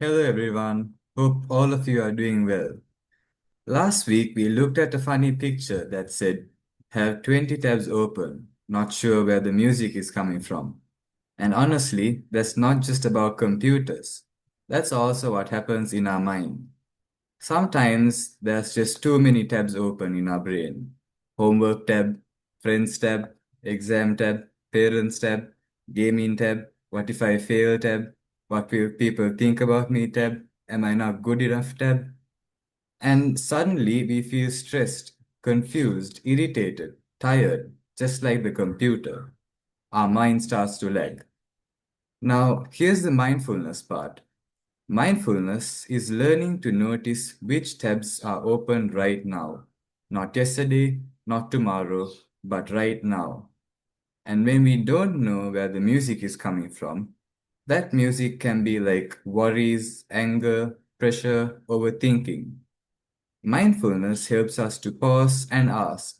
Hello everyone, hope all of you are doing well. Last week we looked at a funny picture that said, have 20 tabs open, not sure where the music is coming from. And honestly, that's not just about computers. That's also what happens in our mind. Sometimes there's just too many tabs open in our brain. Homework tab, friends tab, exam tab, parents tab, gaming tab, what if I fail tab, what will people think about me tab, am I not good enough tab? And suddenly we feel stressed, confused, irritated, tired, just like the computer. Our mind starts to lag. Now, here's the mindfulness part. Mindfulness is learning to notice which tabs are open right now. Not yesterday, not tomorrow, but right now. And when we don't know where the music is coming from, that music can be like worries, anger, pressure, overthinking. Mindfulness helps us to pause and ask,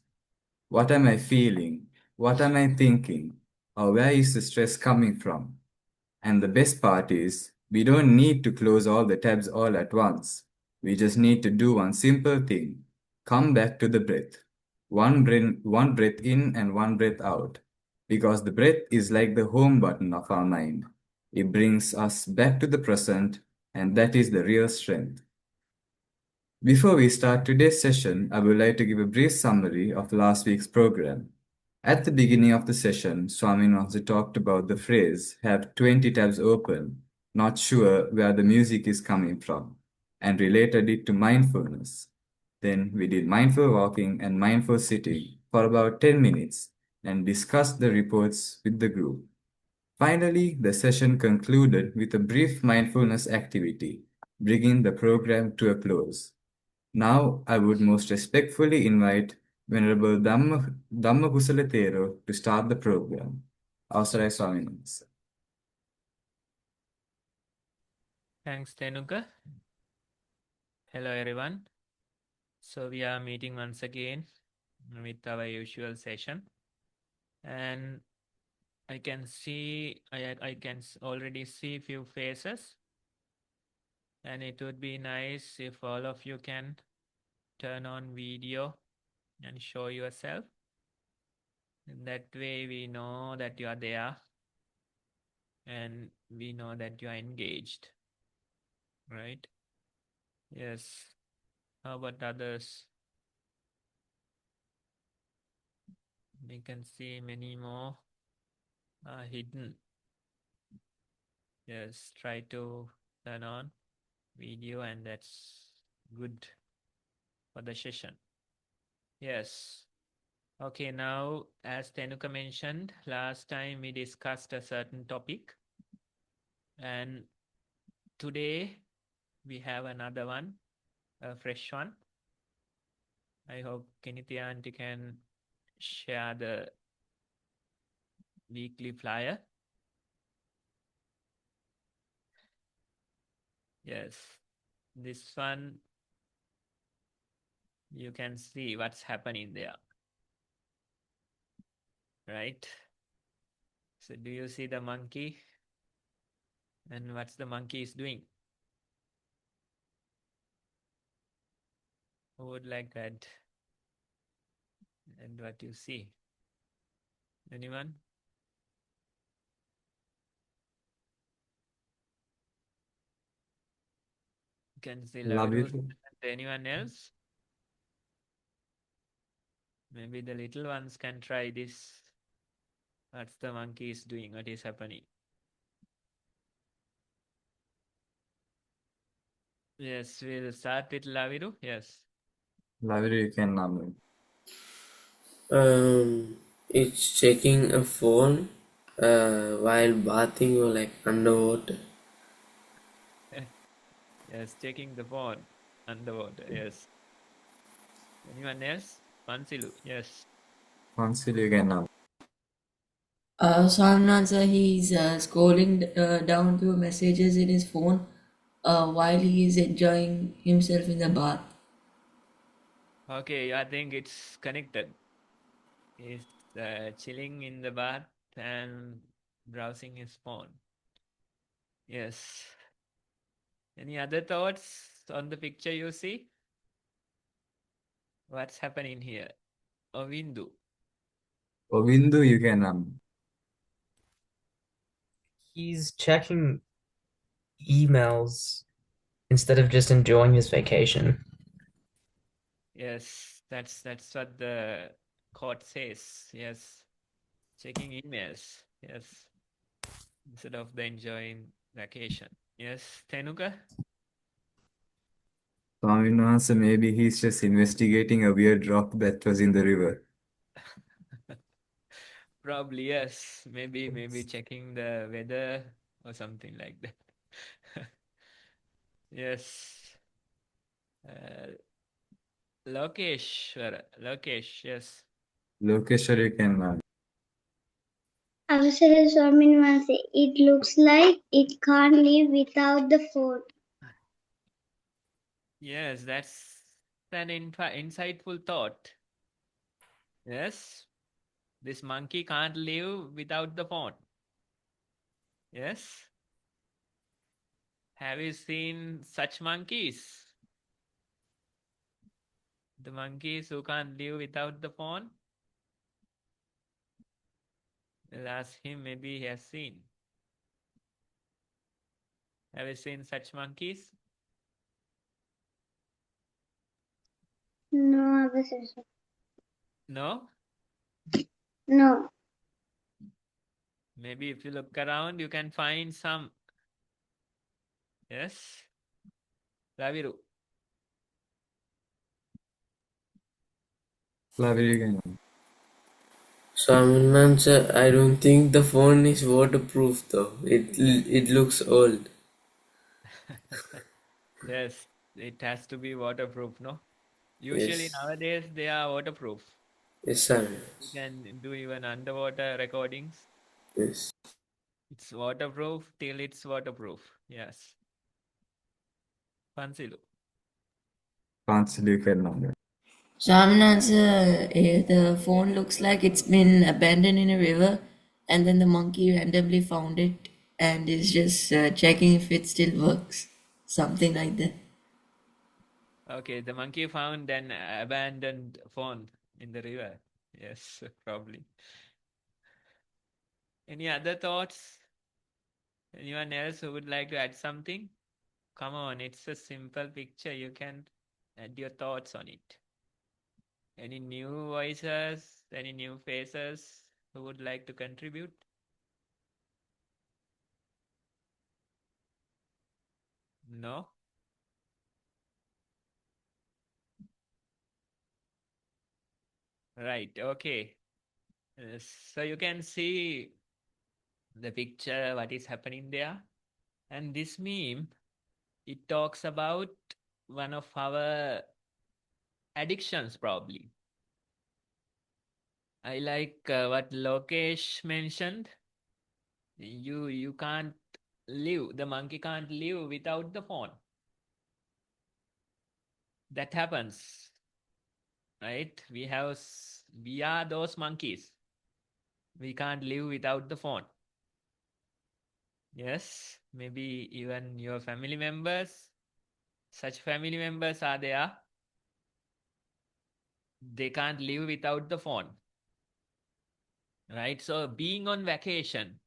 what am I feeling? What am I thinking? Or where is the stress coming from? And the best part is, we don't need to close all the tabs all at once. We just need to do one simple thing. Come back to the breath. One breath in and one breath out. Because the breath is like the home button of our mind. It brings us back to the present, and that is the real strength. Before we start today's session, I would like to give a brief summary of last week's program. At the beginning of the session, Swaminathan talked about the phrase, have 20 tabs open, not sure where the music is coming from, and related it to mindfulness. Then we did mindful walking and mindful sitting for about 10 minutes and discussed the reports with the group. Finally, the session concluded with a brief mindfulness activity, bringing the program to a close. Now, I would most respectfully invite Venerable Dhammakusala to start the program. Avasarai Swaminathan. Thanks, Tenuka. Hello, everyone. So we are meeting once again with our usual session, and I can already see few faces, and it would be nice if all of you can turn on video and show yourself. In that way, we know that you are there, and we know that you are engaged, right? Yes. How about others? We can see many more hidden. Yes, try to turn on video, and that's good for the session. Yes. Okay, now as Tenuka mentioned, last time we discussed a certain topic, and today we have another one, a fresh one. I hope Kenithia auntie can share the weekly flyer. Yes, this one you can see what's happening there, right? So do you see the monkey? And what's the monkey is doing? Who would like to add? And what you see? Anyone? Can say Love you Laviru. too. Anyone else? Maybe the little ones can try this. What's the monkey is doing? What is happening? Yes, we'll start with Laviru. Yes. Love you can now. It's checking a phone while bathing or like underwater. Yes, checking the phone underwater. Yes. Anyone else? Pansilu. Yes. Conceal you can now. Salman sir, he's scrolling down through messages in his phone while he is enjoying himself in the bath. Okay, I think it's connected. He's chilling in the bath and browsing his phone. Yes. Any other thoughts on the picture you see? What's happening here? Ovindu. Govindu, you can He's checking emails instead of just enjoying his vacation. Yes, that's what the court says. Yes, checking emails. Yes, instead of the enjoying vacation. Yes, Tenuka. Swaminathan, maybe he's just investigating a weird rock that was in the river. Probably yes. Maybe checking the weather or something like that. Yes. Uh, Lokesh. Yes. Lokeshwar, you can අවසර ස්වාමීන් වහන්සේ, it looks like it can't live without the phone. Yes, that's an insightful thought. Yes. This monkey can't live without the phone. Yes. Have you seen such monkeys? The monkeys who can't live without the phone? I'll ask him, maybe he has seen. Have you seen such monkeys? No, අවසර ස්වාමීන්. No? No. Maybe if you look around, you can find some. Yes? Raviru. Flavia, you can Swaminathan, I don't think the phone is waterproof though. It looks old. Yes, it has to be waterproof, no? Usually Yes. nowadays they are waterproof. Yes, sir. You can do even underwater recordings. Yes. It's waterproof till it's waterproof. Yes. Pansilu. cancel, you can Swaminathan, the phone looks like it's been abandoned in a river, and then the monkey randomly found it and is just checking if it still works. Something like that. Okay, the monkey found an abandoned phone in the river. Yes, probably. Any other thoughts? Anyone else who would like to add something? Come on, it's a simple picture. You can add your thoughts on it. Any new voices? Any new faces who would like to contribute? No? Right, okay. So you can see the picture, what is happening there. And this meme, it talks about one of our addictions, probably. I like what Lokesh mentioned. You can't live, the monkey can't live without the phone. That happens, right? We are those monkeys. We can't live without the phone. Yes, maybe even your family members, such family members are there. They can't live without the phone, right? So being on vacation,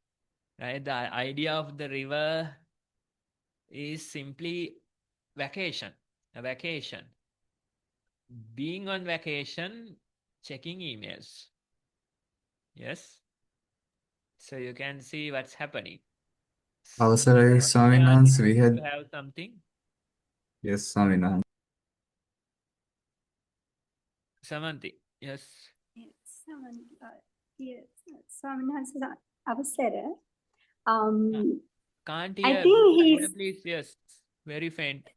right? The idea of the river is simply vacation, a vacation. Being on vacation, checking emails. Yes. So you can see what's happening. අවසරයි Did Swaminathan, we you had have something? yes Swaminathan. Samanthi, yes. Yes, ස්වාමීන් වහන්සේ අවසර. Can't I hear. think Louder, he's, please. Yes, very faint.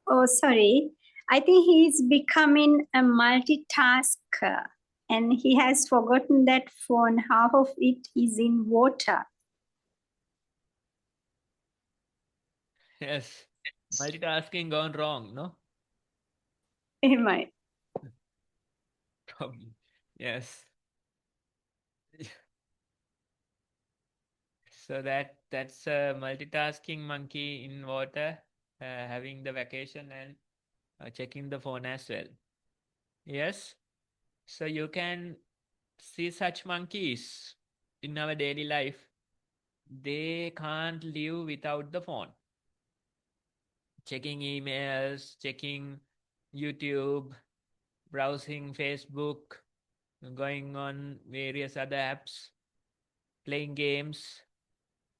oh, sorry. I think he's becoming a multitasker and he has forgotten that phone, half of it is in water. Yes, multitasking gone wrong, no? Am I? Probably. Yes. So that That's a multitasking monkey in water, having the vacation and checking the phone as well. Yes. So you can see such monkeys in our daily life. They can't live without the phone. Checking emails, checking YouTube, browsing Facebook, going on various other apps, playing games,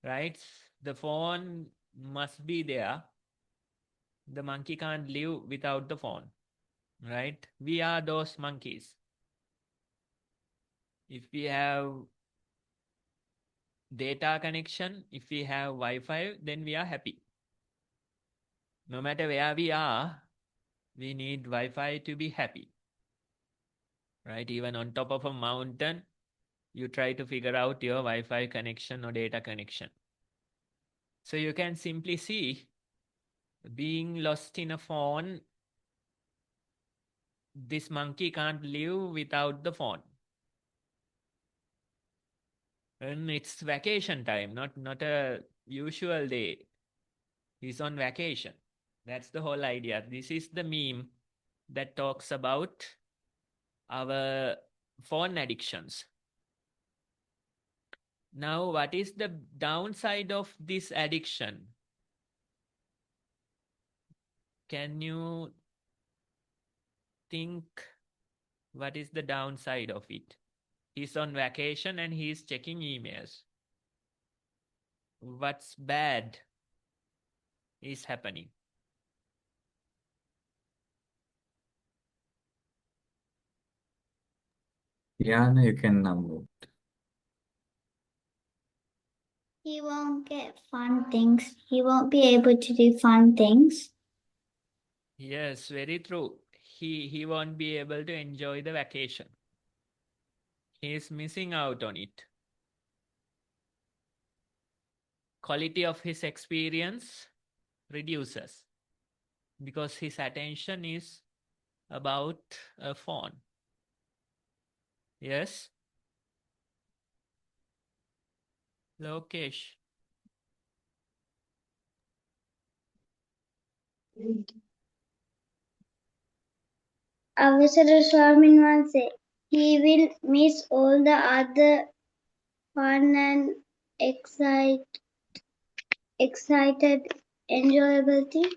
right? The phone must be there. The monkey can't live without the phone, right? We are those monkeys. If we have data connection, if we have Wi-Fi, then we are happy. No matter where we are, we need Wi-Fi to be happy, right? Even on top of a mountain, you try to figure out your Wi-Fi connection or data connection. So you can simply see, being lost in a phone, this monkey can't live without the phone. And it's vacation time, not a usual day. He's on vacation. That's the whole idea. This is the meme that talks about our phone addictions. Now, what is the downside of this addiction? Can you think what is the downside of it? He's on vacation and he's checking emails. What's bad is happening? Yana, you can unmute. He won't get fun things. He won't be able to do fun things. Yes, very true. He won't be able to enjoy the vacation. He is missing out on it. Quality of his experience reduces because his attention is about a phone. Yes? Lokesh. අවසර ස්වාමීන් වහන්සේ, he will miss all the other fun and excited enjoyable things.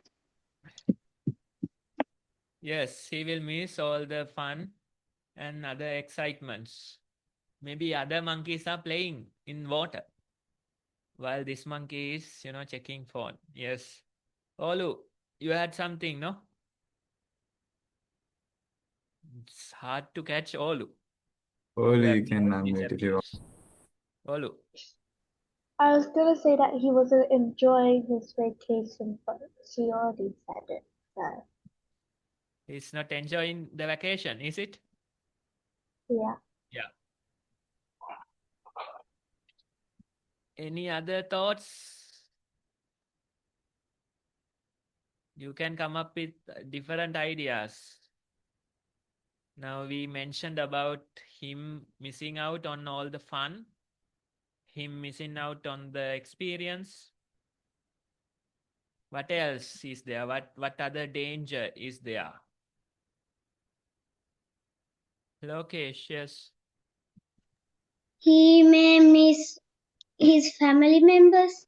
Yes, he will miss all the fun and other excitements. Maybe other monkeys are playing in water while this monkey is, checking phone. Yes. Olu, you had something, no? It's hard to catch Olu. Only you can unmute if you want. Olu. I was gonna say that he wasn't enjoying his vacation, but she already said it. So He's not enjoying the vacation, is it? yeah. Yeah. Any other thoughts? You can come up with different ideas. Now we mentioned about him missing out on all the fun, him missing out on the experience. What else is there? What other danger is there? Lokesh, yes. He may miss his family members.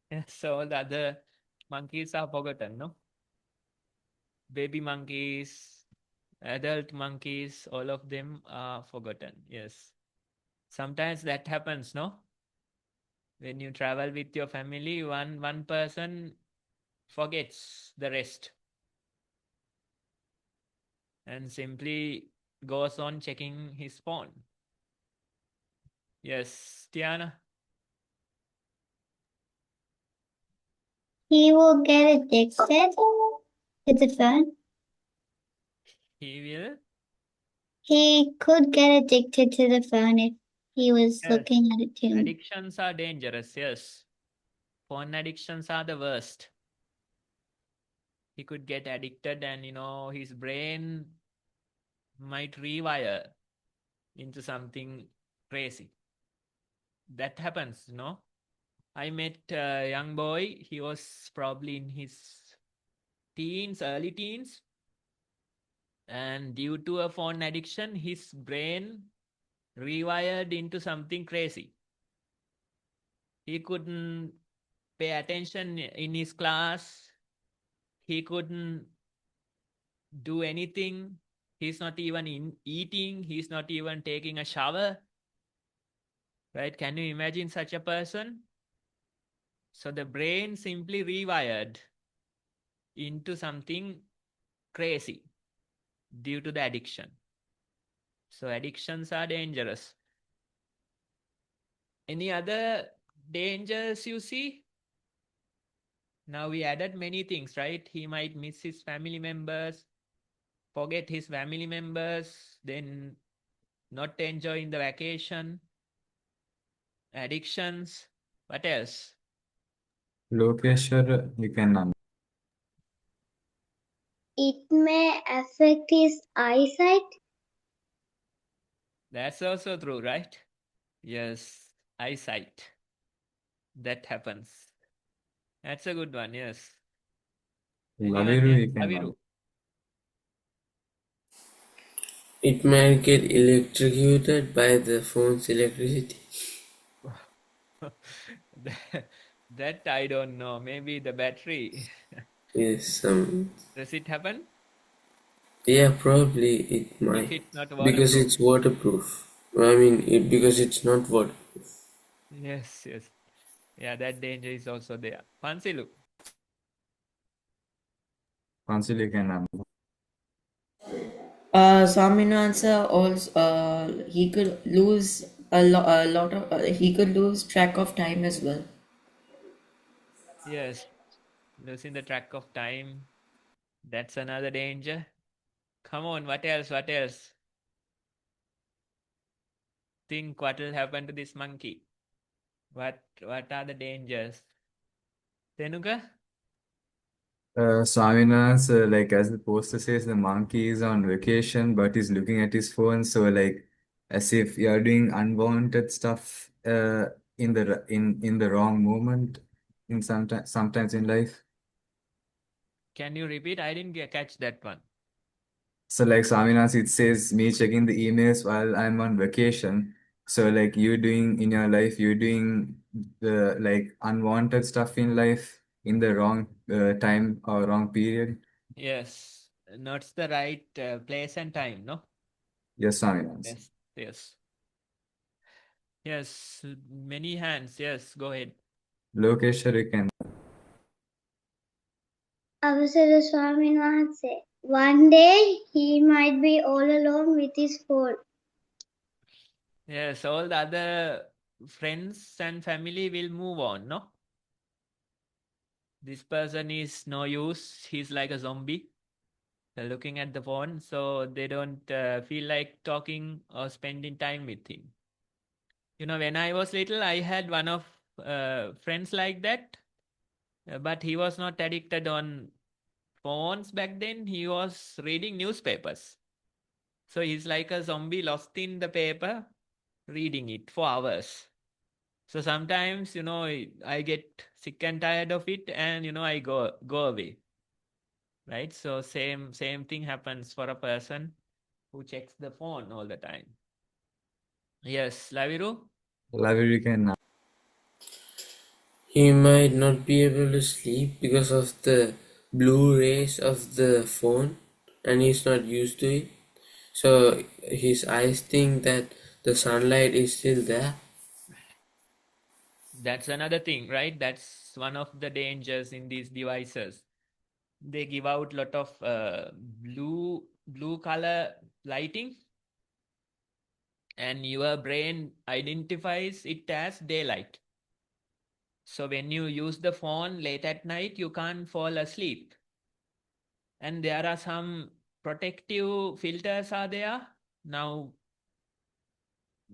Yes, all the other monkeys are forgotten, no? Baby monkeys, adult monkeys, all of them are forgotten. Yes. Sometimes that happens, no? When you travel with your family, one person forgets the rest and simply goes on checking his phone. Yes, Tiana. He will get addicted to the phone. He will? He could get addicted to the phone if he was Yes. looking at it too much. Addictions are dangerous, yes. Phone addictions are the worst. He could get addicted and, his brain might rewire into something crazy. That happens, no? I met a young boy. He was probably in his teens, early teens. And due to a phone addiction, his brain rewired into something crazy. He couldn't pay attention in his class. He couldn't do anything. He's not even eating. He's not even taking a shower. Right? Can you imagine such a person? So the brain simply rewired into something crazy due to the addiction. So addictions are dangerous. Any other dangers you see? Now we added many things, right? He might miss his family members, forget his family members, then not enjoying the vacation, addictions. What else? Lokeshwar, you can. It may affect his eyesight. That's also true, right? Yes, eyesight. That happens. That's a good one, yes. Anyone Laviru, else? you can. Aviru. It might get electrocuted by the phone's electricity. That I don't know. Maybe the battery. Yes, Does it happen yeah, probably it if might. it's not Because waterproof? it's waterproof. I mean, because it's not waterproof. Yes, yes. Yeah, that danger is also there. Pansilu. Consul, you can. Swaminathan also he could lose a lot of he could lose track of time as well. Yes, losing the track of time. That's another danger. Come on, what else? What else? Think what will happen to this monkey? What are the dangers? Tenuka? Swaminathan's, like as the poster says, the monkey is on vacation, but he's looking at his phone. So like, as if you're doing unwanted stuff in the wrong moment in sometimes in life. Can you repeat? I didn't catch that one. So like Swaminathan, it says me checking the emails while I'm on vacation. So like you doing in your life, you're doing the like unwanted stuff in life in the wrong time or wrong period. Yes, not the right place and time, no? Yes, Swaminathan. Yes, yes. Yes, many hands. Yes, go ahead. Lokeshwar, you can. Avasara Swamin Wahanse. One day he might be all alone with his phone. Yes, all the other friends and family will move on, no? This person is no use. He's like a zombie. They're looking at the phone, so they don't feel like talking or spending time with him. You know, when I was little, I had one of friends like that, but he was not addicted on phones back then. He was reading newspapers. So he's like a zombie lost in the paper, reading it for hours. So sometimes, you know, I get sick and tired of it, and you know, I go away. Right? So same thing happens for a person who checks the phone all the time. Yes, Laviru? Laviru, you can. He might not be able to sleep because of the blue rays of the phone and he's not used to it. So his eyes think that the sunlight is still there. That's another thing, right? That's one of the dangers in these devices. They give out lot of blue color lighting, and your brain identifies it as daylight. So when you use the phone late at night, you can't fall asleep. And there are some protective filters are there. Now,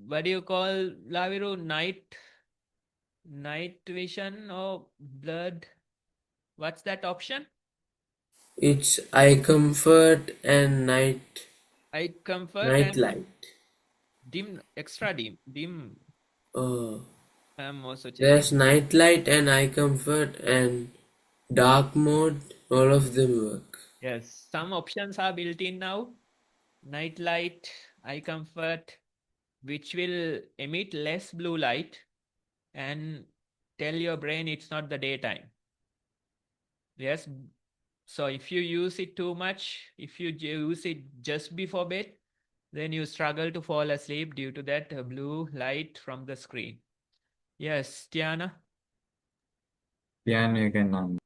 what do you call, Laviru? Night vision or blurred? What's that option? It's eye comfort and Eye comfort night and light. dim, extra dim. Oh, I'm also There's checking. night light and eye comfort and dark mode. All of them work. Yes, some options are built in now. Night light, eye comfort, which will emit less blue light and tell your brain it's not the daytime. Yes. So if you use it too much, if you use it just before bed, then you struggle to fall asleep due to that blue light from the screen. Yes, Tiana? Piano you can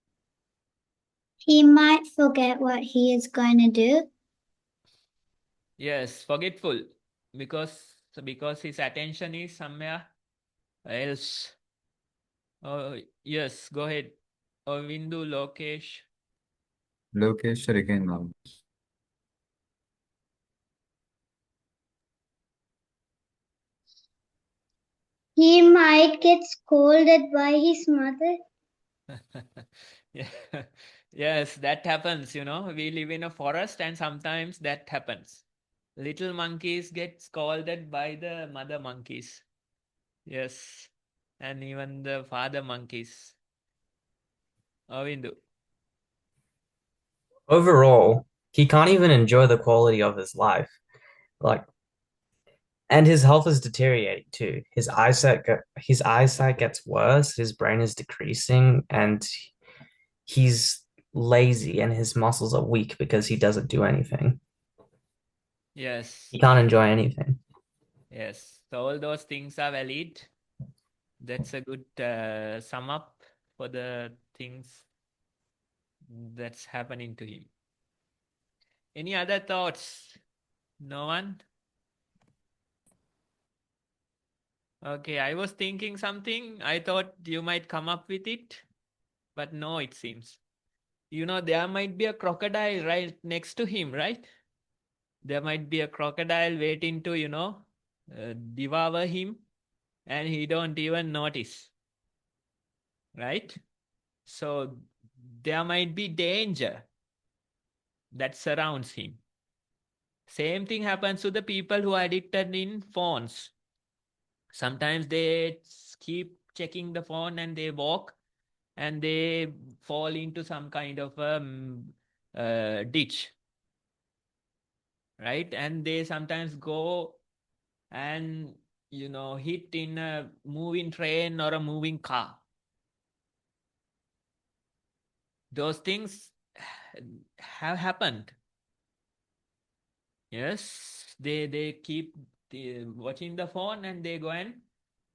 He might forget what he is going to do. Yes, forgetful because his attention is somewhere else. Oh, yes, go ahead. Oh, Vindu, Lokesh. Lokesh you can He might get scolded by his mother. Yeah. Yes, that happens, you know. We live in a forest and sometimes that happens. Little monkeys get scolded by the mother monkeys. Yes. And even the father monkeys. Avindu. Overall, he can't even enjoy the quality of his life. Like, and his health is deteriorating too. His eyesight gets worse, his brain is decreasing, and he's lazy and his muscles are weak because he doesn't do anything. Yes. He can't enjoy anything. Yes. So all those things are valid. That's a good sum up for the things that's happening to him. Any other thoughts? No one? Okay, I was thinking something. I thought you might come up with it, but no, it seems. You know, there might be a crocodile right next to him, right? There might be a crocodile waiting to, devour him, and he don't even notice, right? So there might be danger that surrounds him. Same thing happens to the people who are addicted in phones. Sometimes they keep checking the phone and they walk and they fall into some kind of a ditch, right? And they sometimes go and hit in a moving train or a moving car. Those things have happened. Yes, they keep watching the phone and they go and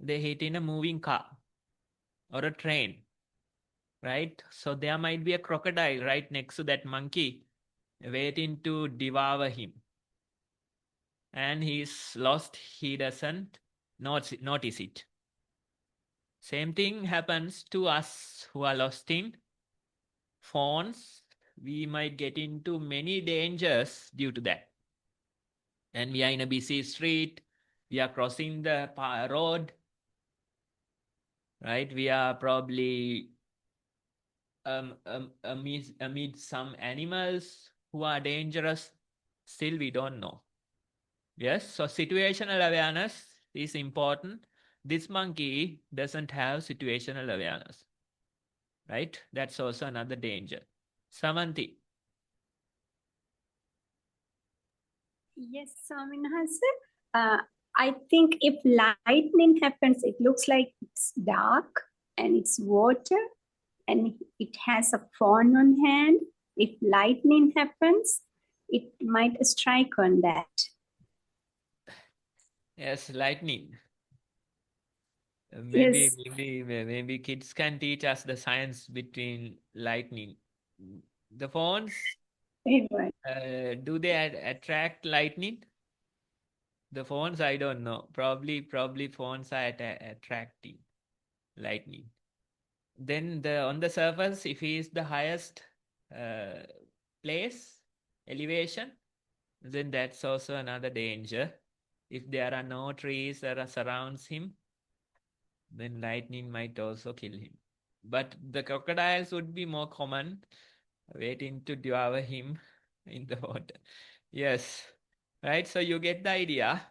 they hit in a moving car or a train, right? So there might be a crocodile right next to that monkey waiting to devour him. And he's lost, he doesn't notice it. Same thing happens to us who are lost in phones. We might get into many dangers due to that. And we are in a busy street, we are crossing the road, right? We are probably amid some animals who are dangerous. Still, we don't know. Yes, so situational awareness is important. This monkey doesn't have situational awareness, right? That's also another danger. Samanthi. Yes, Swaminathan. I think if lightning happens, it looks like it's dark and it's water and it has a phone on hand. If lightning happens, it might strike on that. Yes, lightning. Yes. Maybe kids can teach us the science between lightning. The phones, Right. do they attract lightning? The phones, I don't know. Probably phones are attracting lightning. Then on the surface, if he is the highest uh, place, elevation, then that's also another danger. If there are no trees that surrounds him, then lightning might also kill him. But the crocodiles would be more common, waiting to devour him in the water. Yes, right. So you get the idea.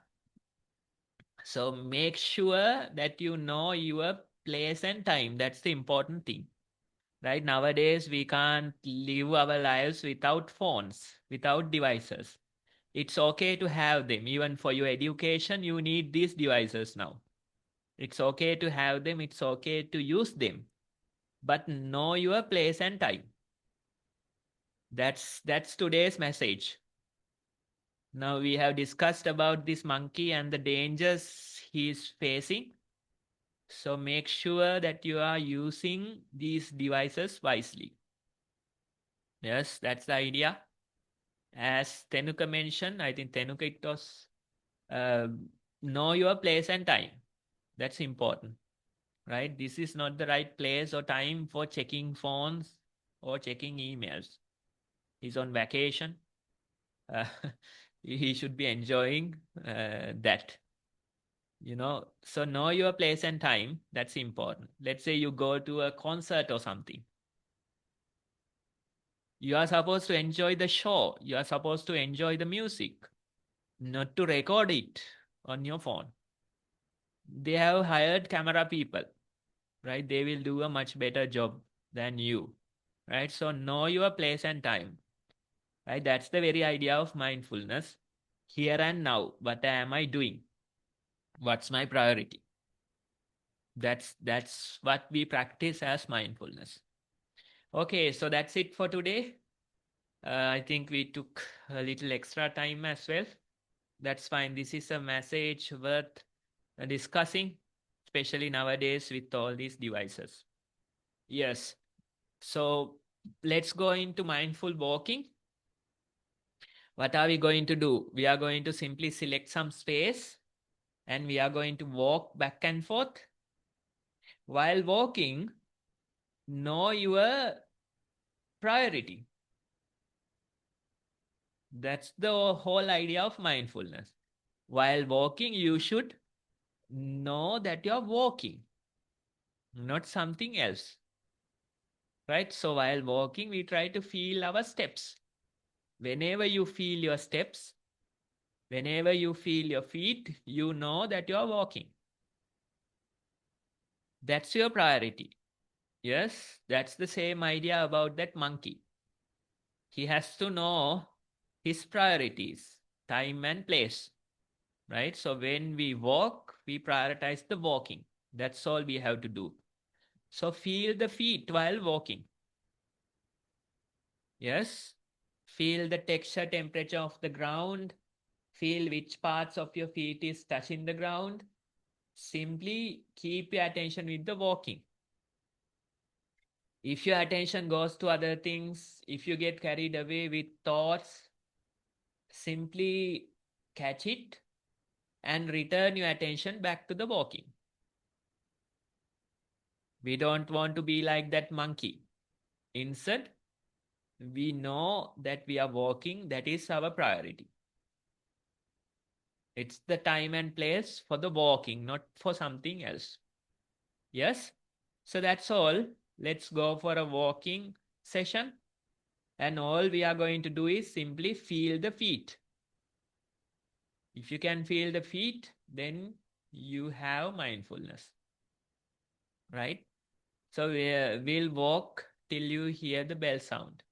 So make sure that you know your place and time. That's the important thing. Right? Nowadays, we can't live our lives without phones, without devices. It's okay to have them. Even for your education, you need these devices now. It's okay to have them. It's okay to use them. But know your place and time. That's today's message. Now we have discussed about this monkey and the dangers he is facing. So make sure that you are using these devices wisely. Yes, that's the idea. As Tenuka mentioned, I think Tenuka it was know your place and time. That's important, right? This is not the right place or time for checking phones or checking emails. He's on vacation. Uh, he should be enjoying that. So know your place and time. That's important. Let's say you go to a concert or something. You are supposed to enjoy the show. You are supposed to enjoy the music, not to record it on your phone. They have hired camera people, right? They will do a much better job than you, right? So know your place and time, right? That's the very idea of mindfulness. Here and now, what am I doing? What's my priority? That's what we practice as mindfulness. Okay, so that's it for today. I think we took a little extra time as well. That's fine. This is a message worth discussing, especially nowadays with all these devices. Yes. So let's go into mindful walking. What are we going to do? We are going to simply select some space and we are going to walk back and forth. While walking, know your priority. That's the whole idea of mindfulness. While walking, you should know that you're walking, not something else. Right? So while walking, we try to feel our steps. Whenever you feel your steps, whenever you feel your feet, you know that you're walking. That's your priority. Yes, that's the same idea about that monkey. He has to know his priorities, time and place. Right? So when we walk, we prioritize the walking. That's all we have to do. So feel the feet while walking. Yes. Feel the texture, temperature of the ground. Feel which parts of your feet is touching the ground. Simply keep your attention with the walking. If your attention goes to other things, if you get carried away with thoughts, simply catch it and return your attention back to the walking. We don't want to be like that monkey. Instead, we know that we are walking, that is our priority. It's the time and place for the walking, not for something else. Yes? So that's all. Let's go for a walking session. And all we are going to do is simply feel the feet. If you can feel the feet, then you have mindfulness. Right? So we'll walk till you hear the bell sound.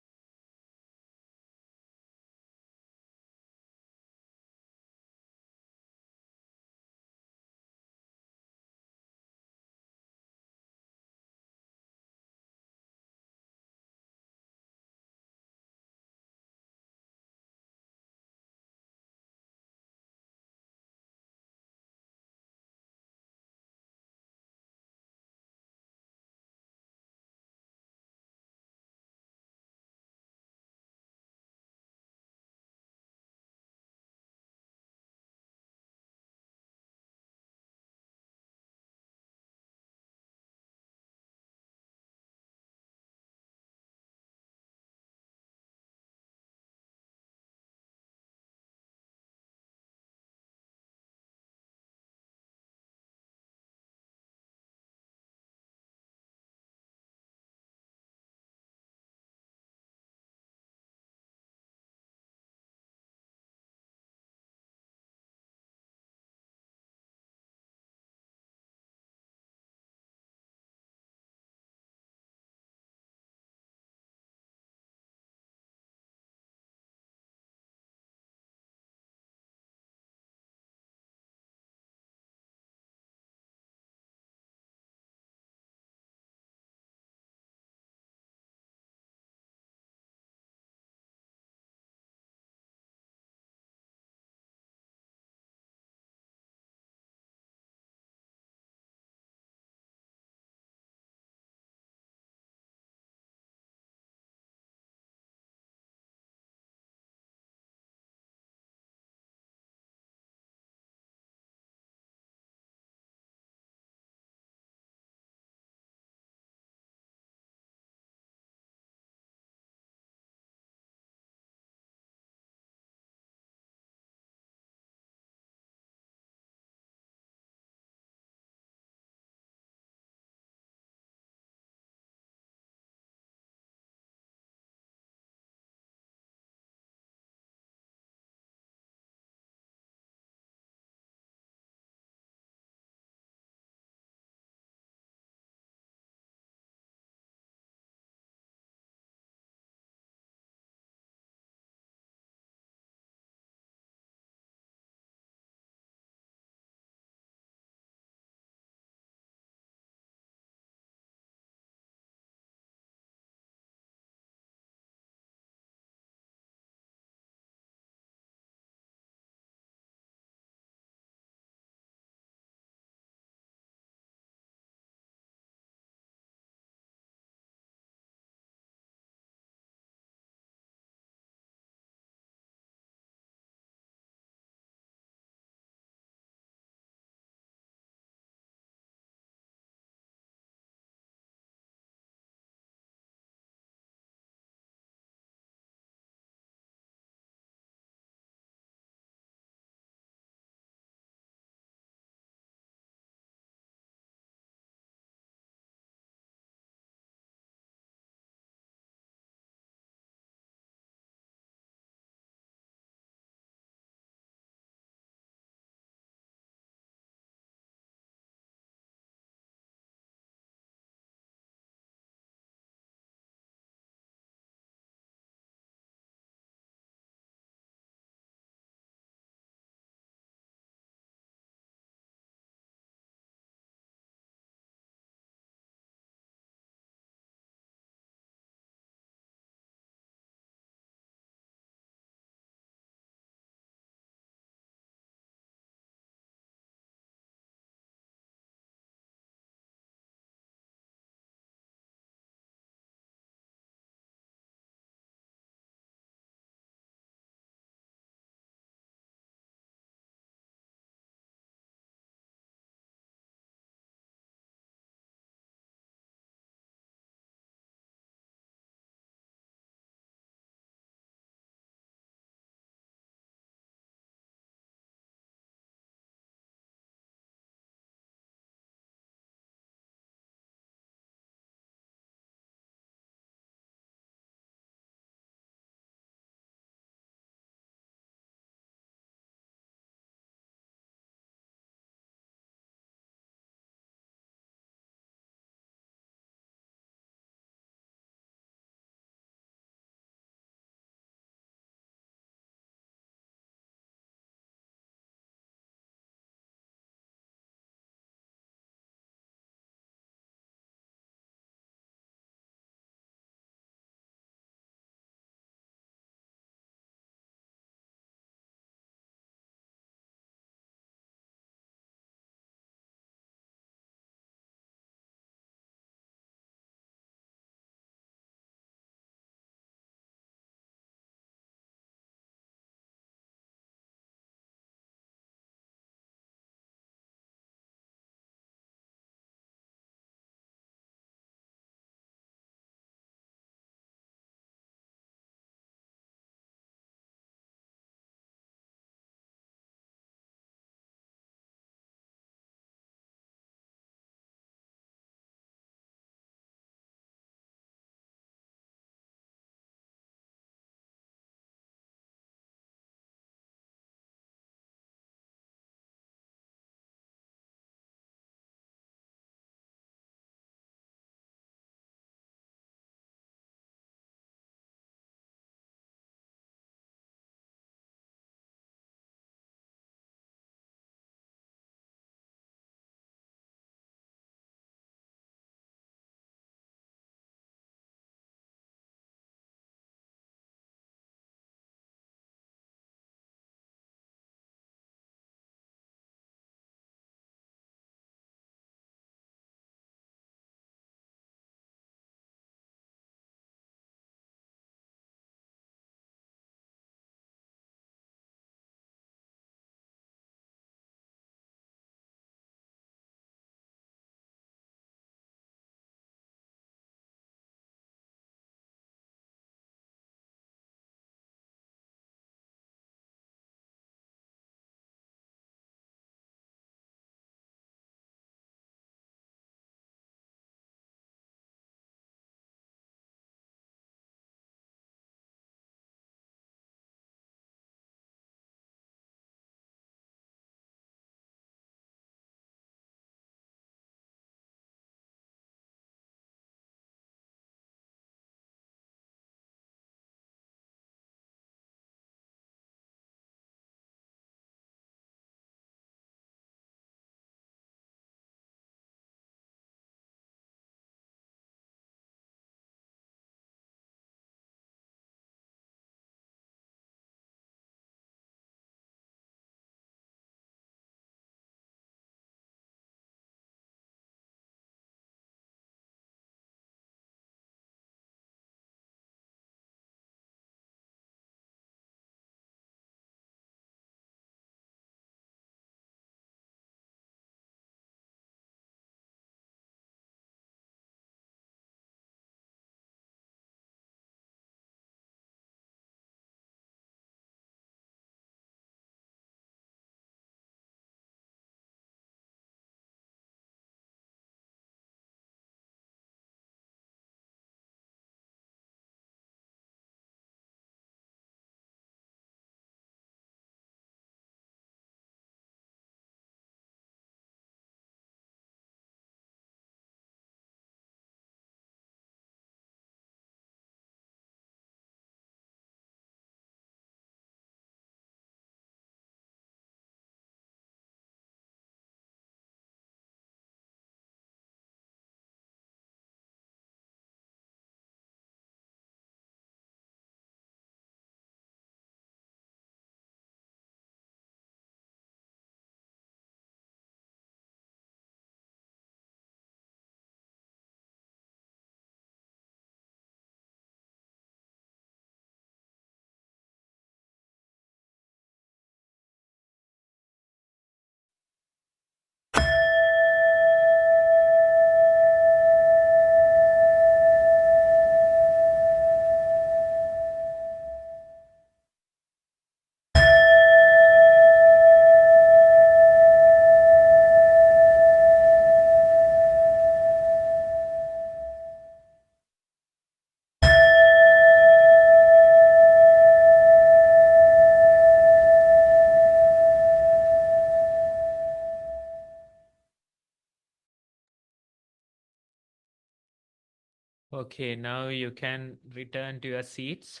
Okay, now you can return to your seats.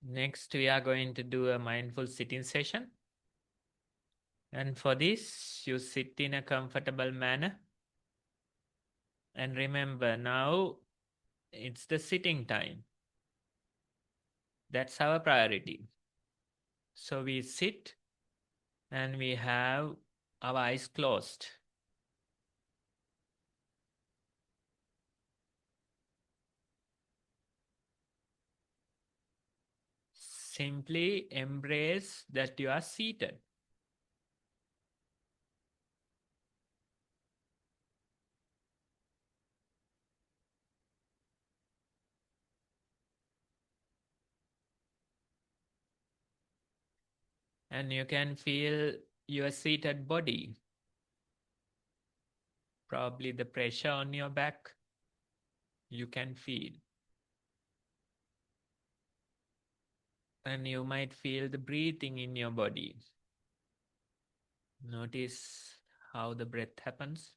Next, we are going to do a mindful sitting session. And for this, you sit in a comfortable manner. And remember, now it's the sitting time. That's our priority. So we sit and we have our eyes closed. Simply embrace that you are seated. And you can feel your seated body. Probably the pressure on your back, you can feel. And you might feel the breathing in your body. Notice how the breath happens.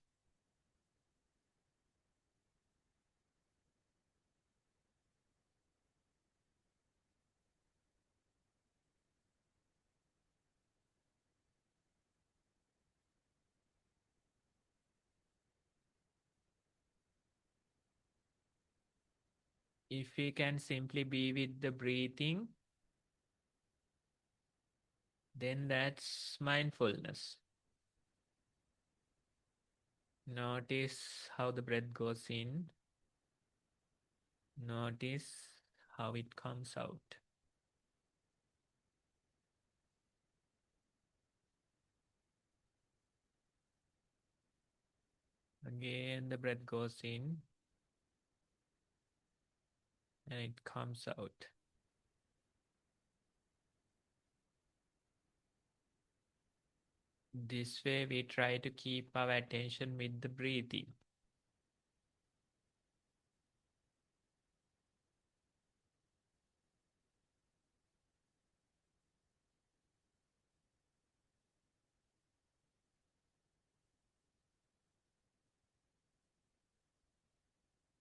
If we can simply be with the breathing, then that's mindfulness. Notice how the breath goes in. Notice how it comes out. Again, the breath goes in and it comes out. This way, we try to keep our attention with the breathing.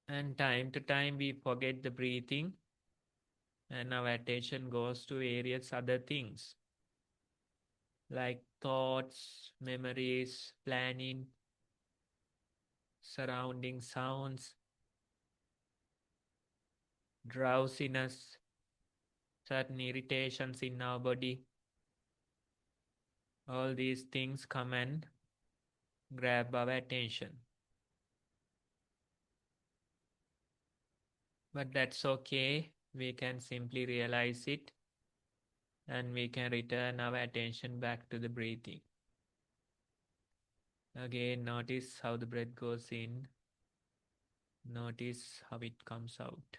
And time to time, we forget the breathing and our attention goes to various other things like thoughts, memories, planning, surrounding sounds, drowsiness, certain irritations in our body. All these things come and grab our attention. But that's okay. We can simply realize it and we can return our attention back to the breathing. Again, notice how the breath goes in. Notice how it comes out.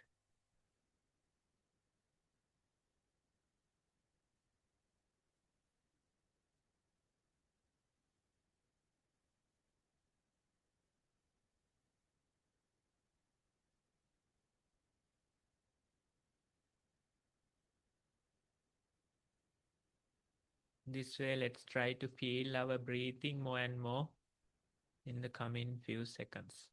This way, let's try to feel our breathing more and more in the coming few seconds.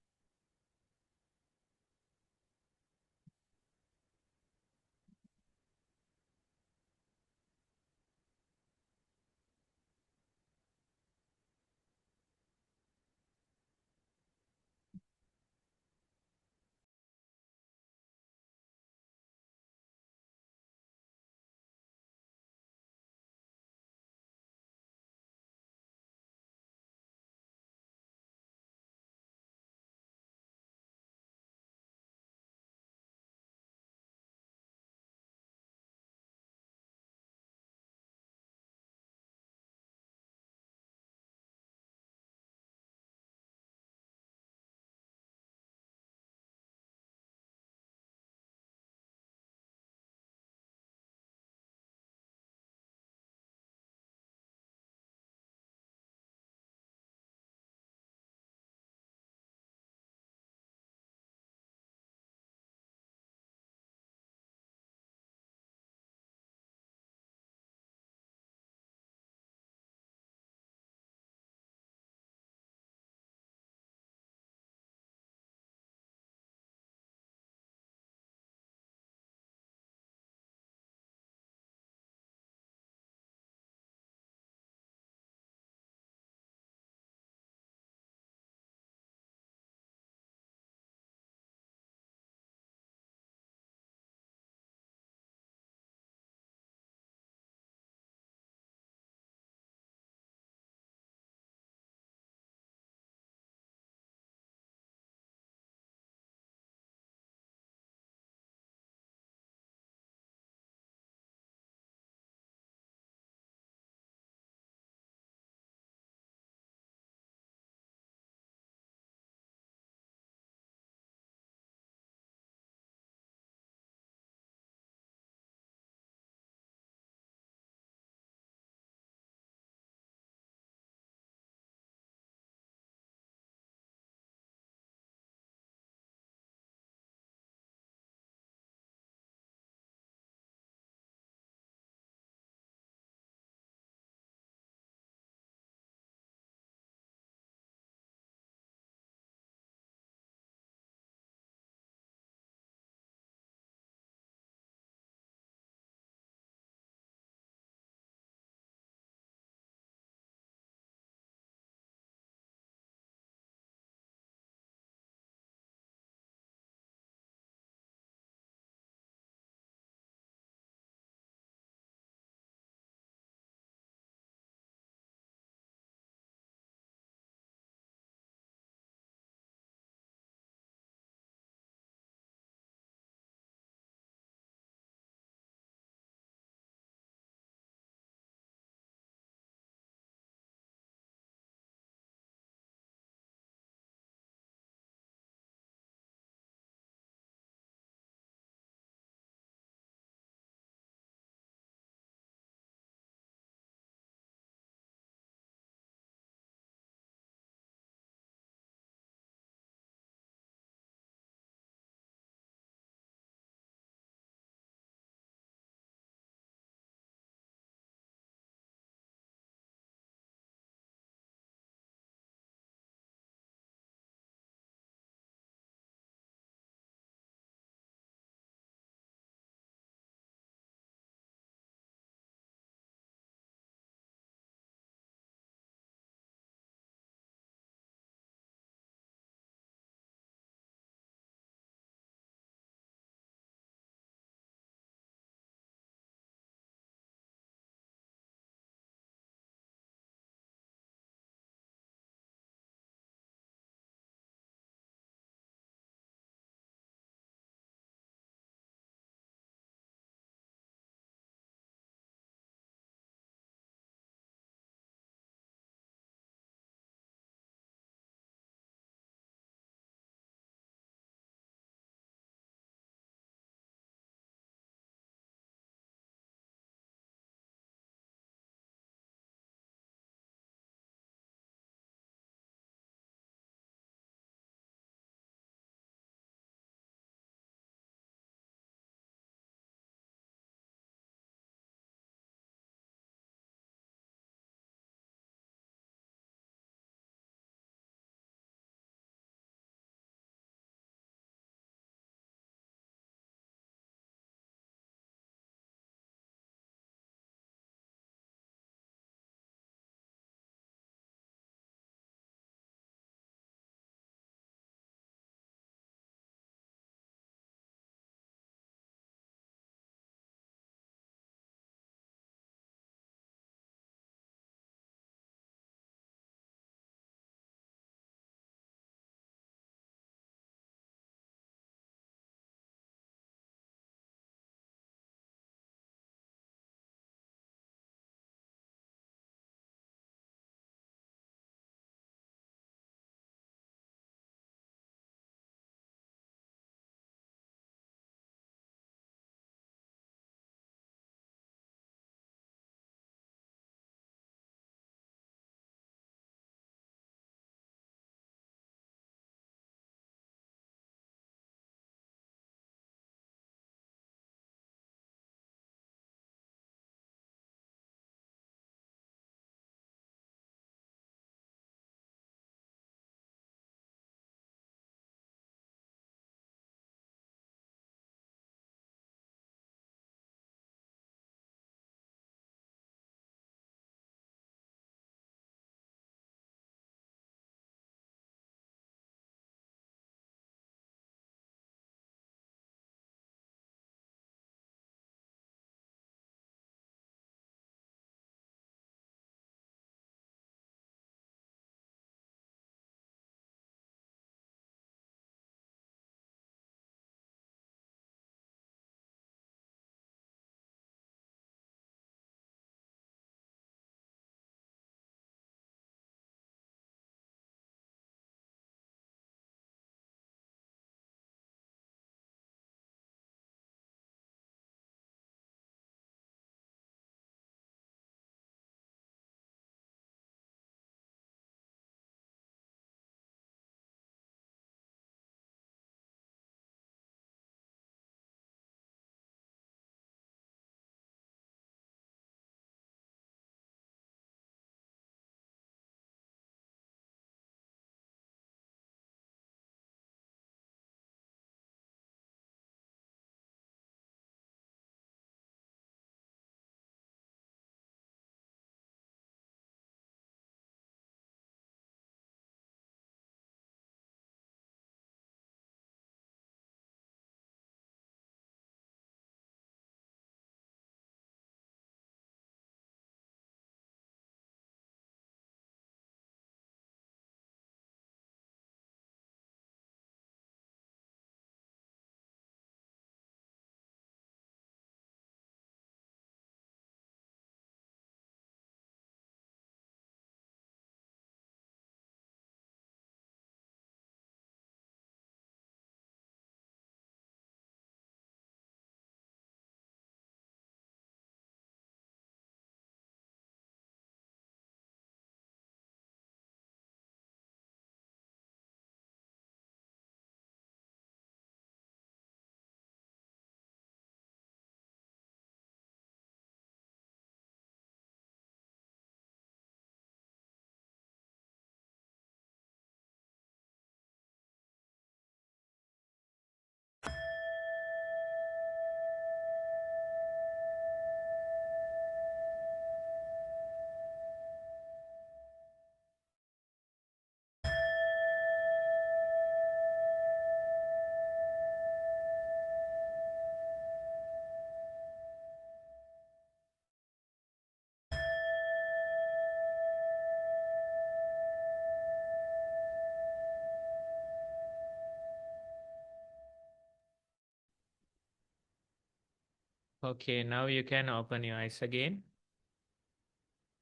Okay, now you can open your eyes again.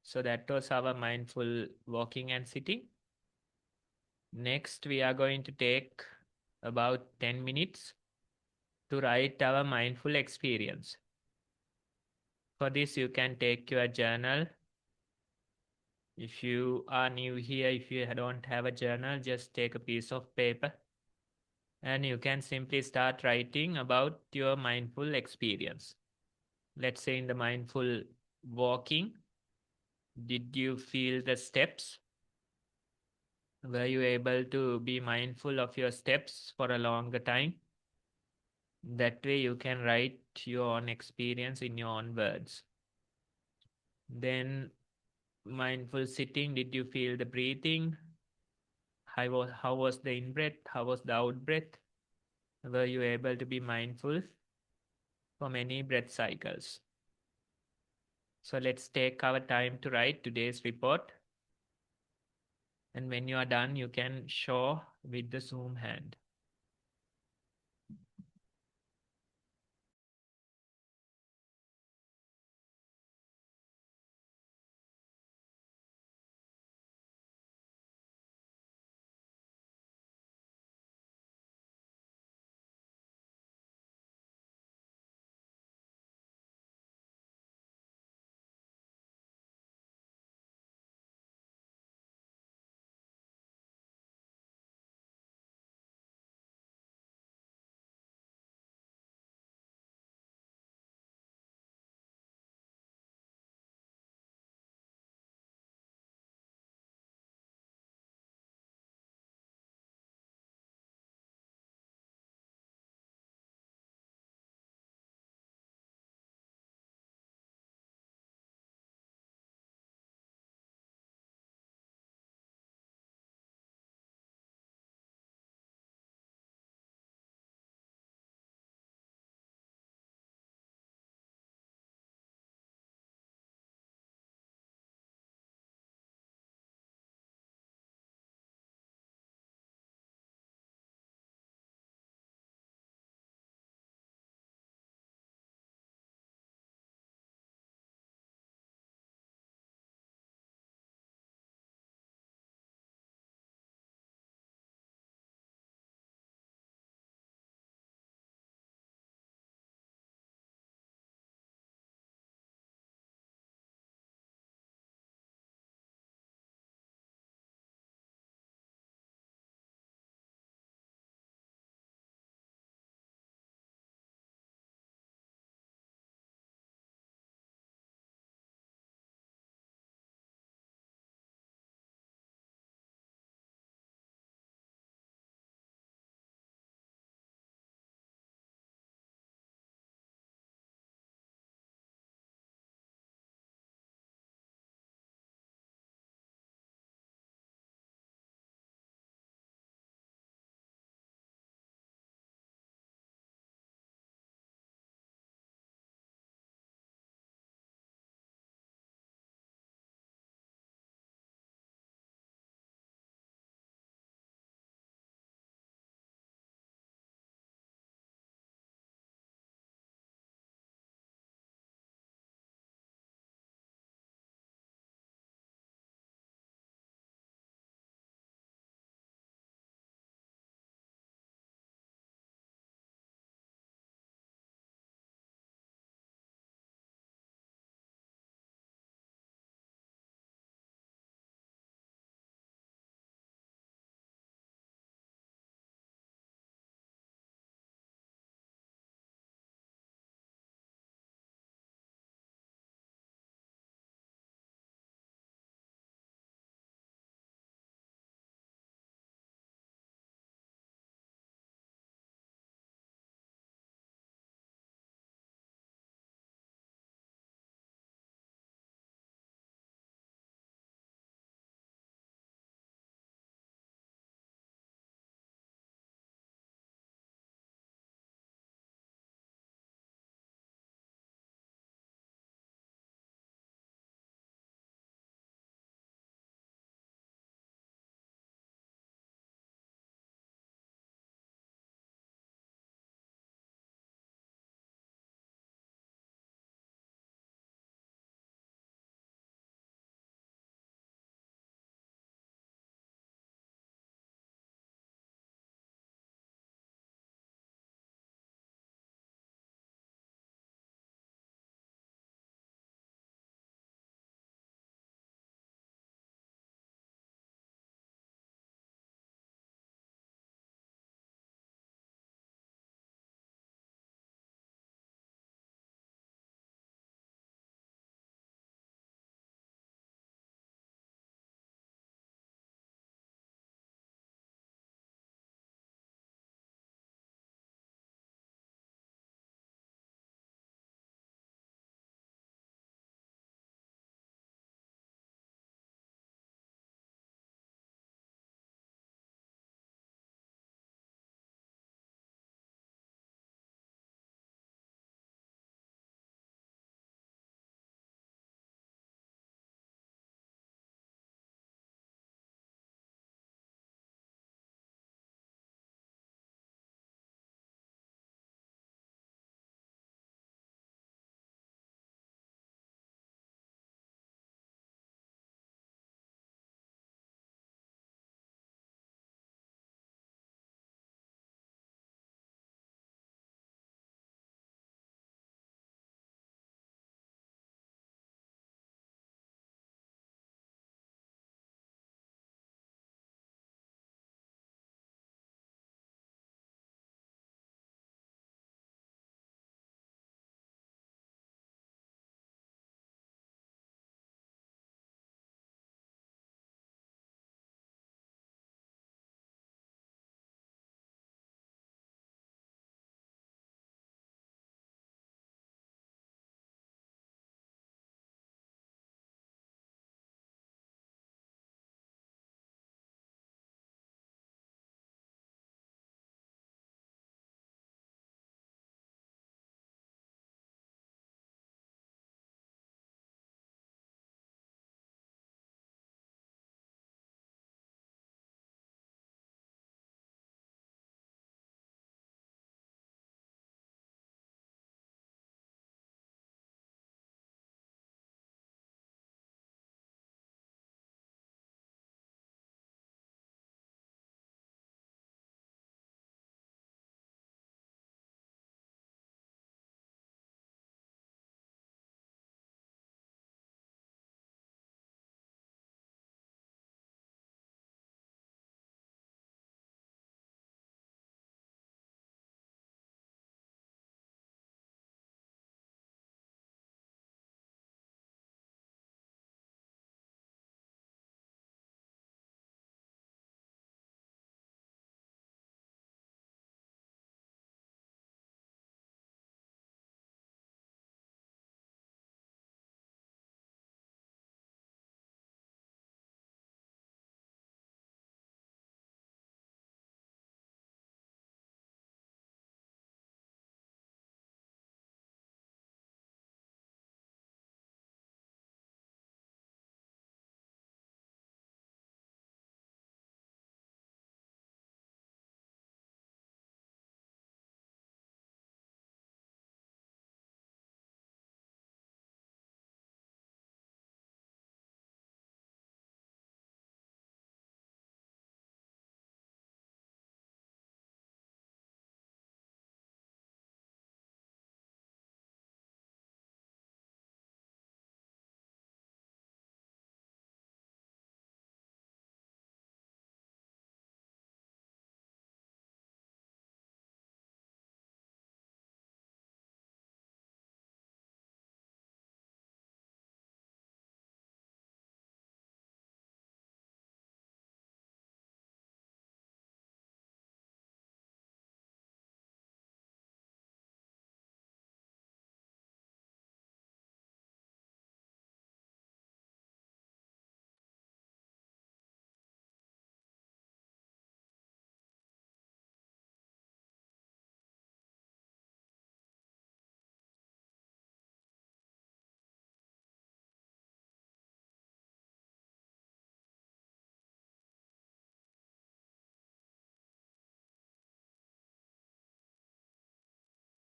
So that was our mindful walking and sitting. Next, we are going to take about 10 minutes to write our mindful experience. For this, you can take your journal. If you are new here, if you don't have a journal, just take a piece of paper and you can simply start writing about your mindful experience. Let's say in the mindful walking, did you feel the steps? Were you able to be mindful of your steps for a longer time? That way you can write your own experience in your own words. Then mindful sitting, did you feel the breathing? How was the in-breath? How was the out-breath? Were you able to be mindful for many breath cycles? So let's take our time to write today's report. And when you are done, you can show with the Zoom hand.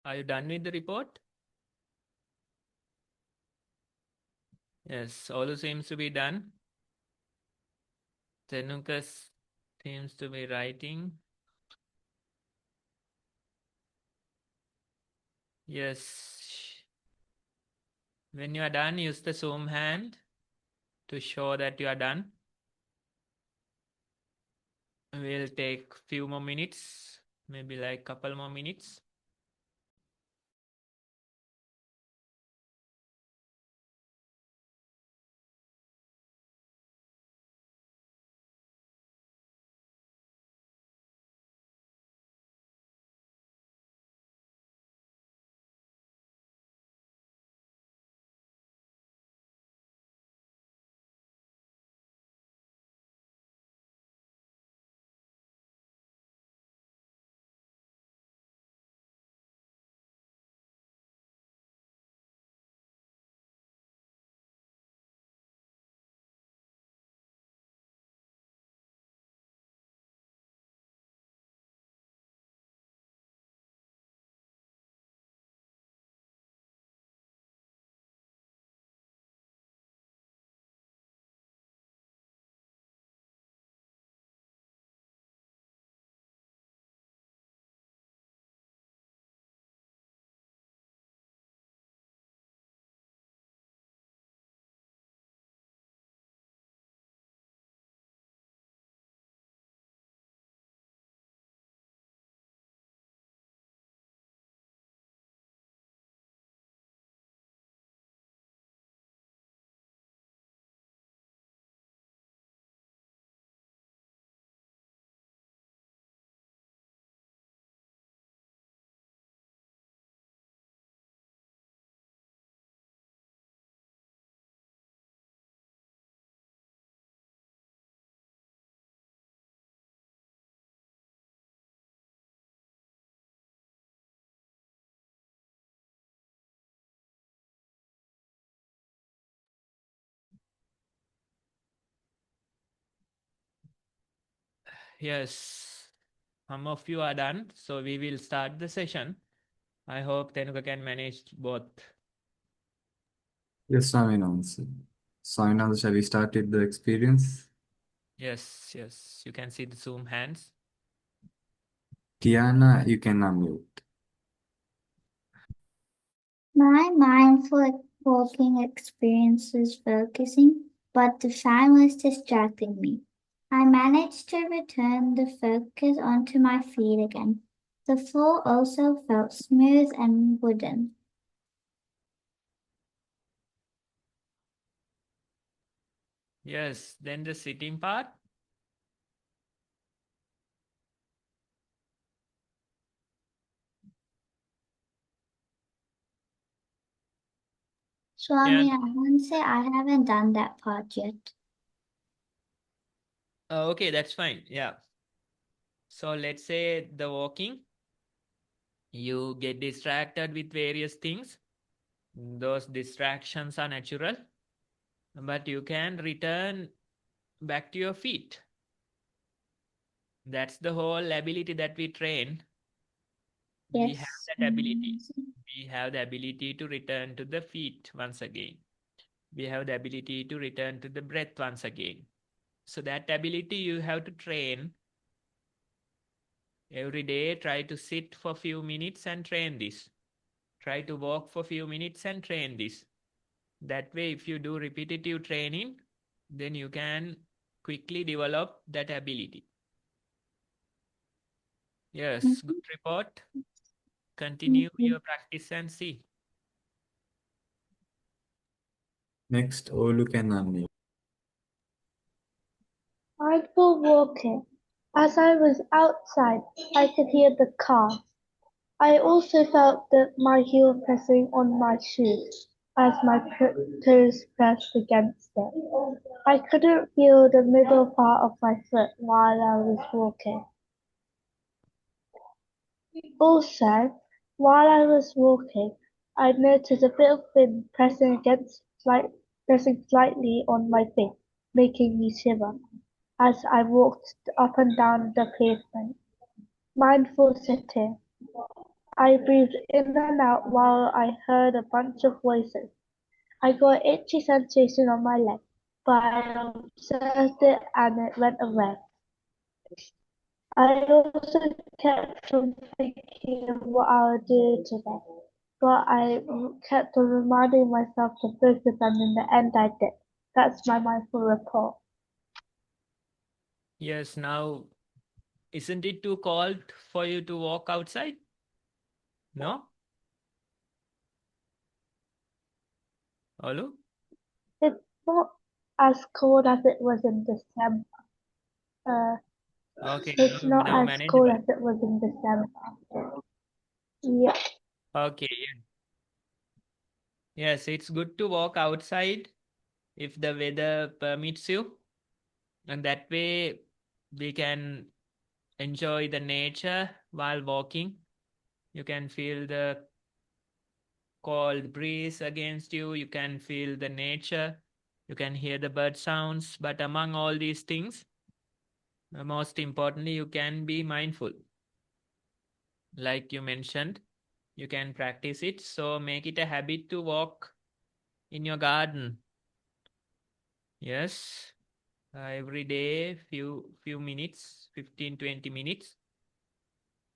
Are you done with the report? Yes, Olu seems to be done. Tenukas seems to be writing. Yes. When you are done, use the zoom hand to show that you are done. We'll take few more minutes, maybe like couple more minutes. Yes, some of you are done, so we will start the session. I hope Tenuka can manage both. Yes, Swaminathan. Swaminathan, shall we start with the experience? Yes, you can see the zoom hands. Tiana, you can unmute. My mindful walking experience was focusing, but the fan was distracting me. I managed to return the focus onto my feet again. The floor also felt smooth and wooden. Yes, then the sitting part. Swami, I won't say I haven't done that part yet. Okay, that's fine. Yeah. So let's say the walking, you get distracted with various things. Those distractions are natural, but you can return back to your feet. That's the whole ability that we train. Yes. We have that ability. We have the ability to return to the feet once again. We have the ability to return to the breath once again. So that ability you have to train every day. Try to sit for a few minutes and train this. Try to walk for a few minutes and train this. That way, if you do repetitive training, then you can quickly develop that ability. Yes, good report. Continue your practice and see. Next, Olu can unmute. Mindful walking. As I was outside, I could hear the cars. I also felt my heel pressing on my shoes as my toes pressed against it. I couldn't feel the middle part of my foot while I was walking. Also, while I was walking, I noticed a bit of wind pressing slightly on my face, making me shiver as I walked up and down the pavement. Mindful sitting. I breathed in and out while I heard a bunch of voices. I got an itchy sensation on my leg, but I observed it and it went away. I also kept from thinking of what I would do today, but I kept on reminding myself to focus, and in the end I did. That's my mindful report. Yes, now, isn't it too cold for you to walk outside? No? Olu? It's not as cold as it was in December. Okay, It's not now as cold manageable. as it was in December. Yeah. Okay, yes, it's good to walk outside if the weather permits you. And that way we can enjoy the nature while walking. You can feel the cold breeze against you. You can feel the nature. You can hear the bird sounds. But among all these things, most importantly, you can be mindful. Like you mentioned, you can practice it. So make it a habit to walk in your garden. Yes. Every day, few minutes, 15-20 minutes,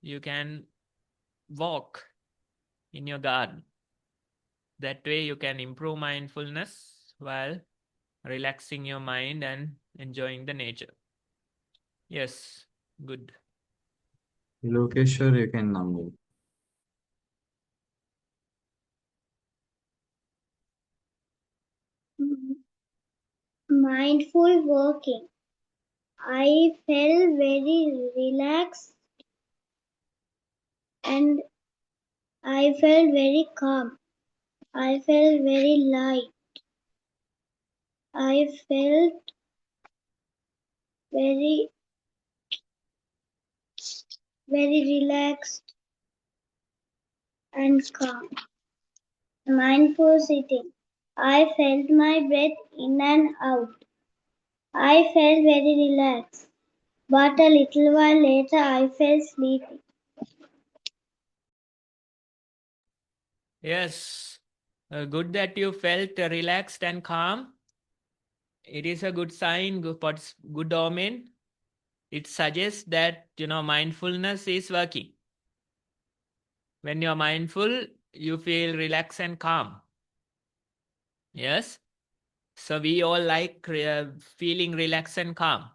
you can walk in your garden. That way you can improve mindfulness while relaxing your mind and enjoying the nature. Yes, good. Lokeshwar, you can unmute. Mindful walking. I felt very relaxed and I felt very calm. I felt very light. I felt very, very relaxed and calm. Mindful sitting. I felt my breath in and out. I felt very relaxed. But a little while later, I felt sleepy. Yes, good that you felt relaxed and calm. It is a good sign, good omen. It suggests that, mindfulness is working. When you're mindful, you feel relaxed and calm. Yes. So we all like feeling relaxed and calm.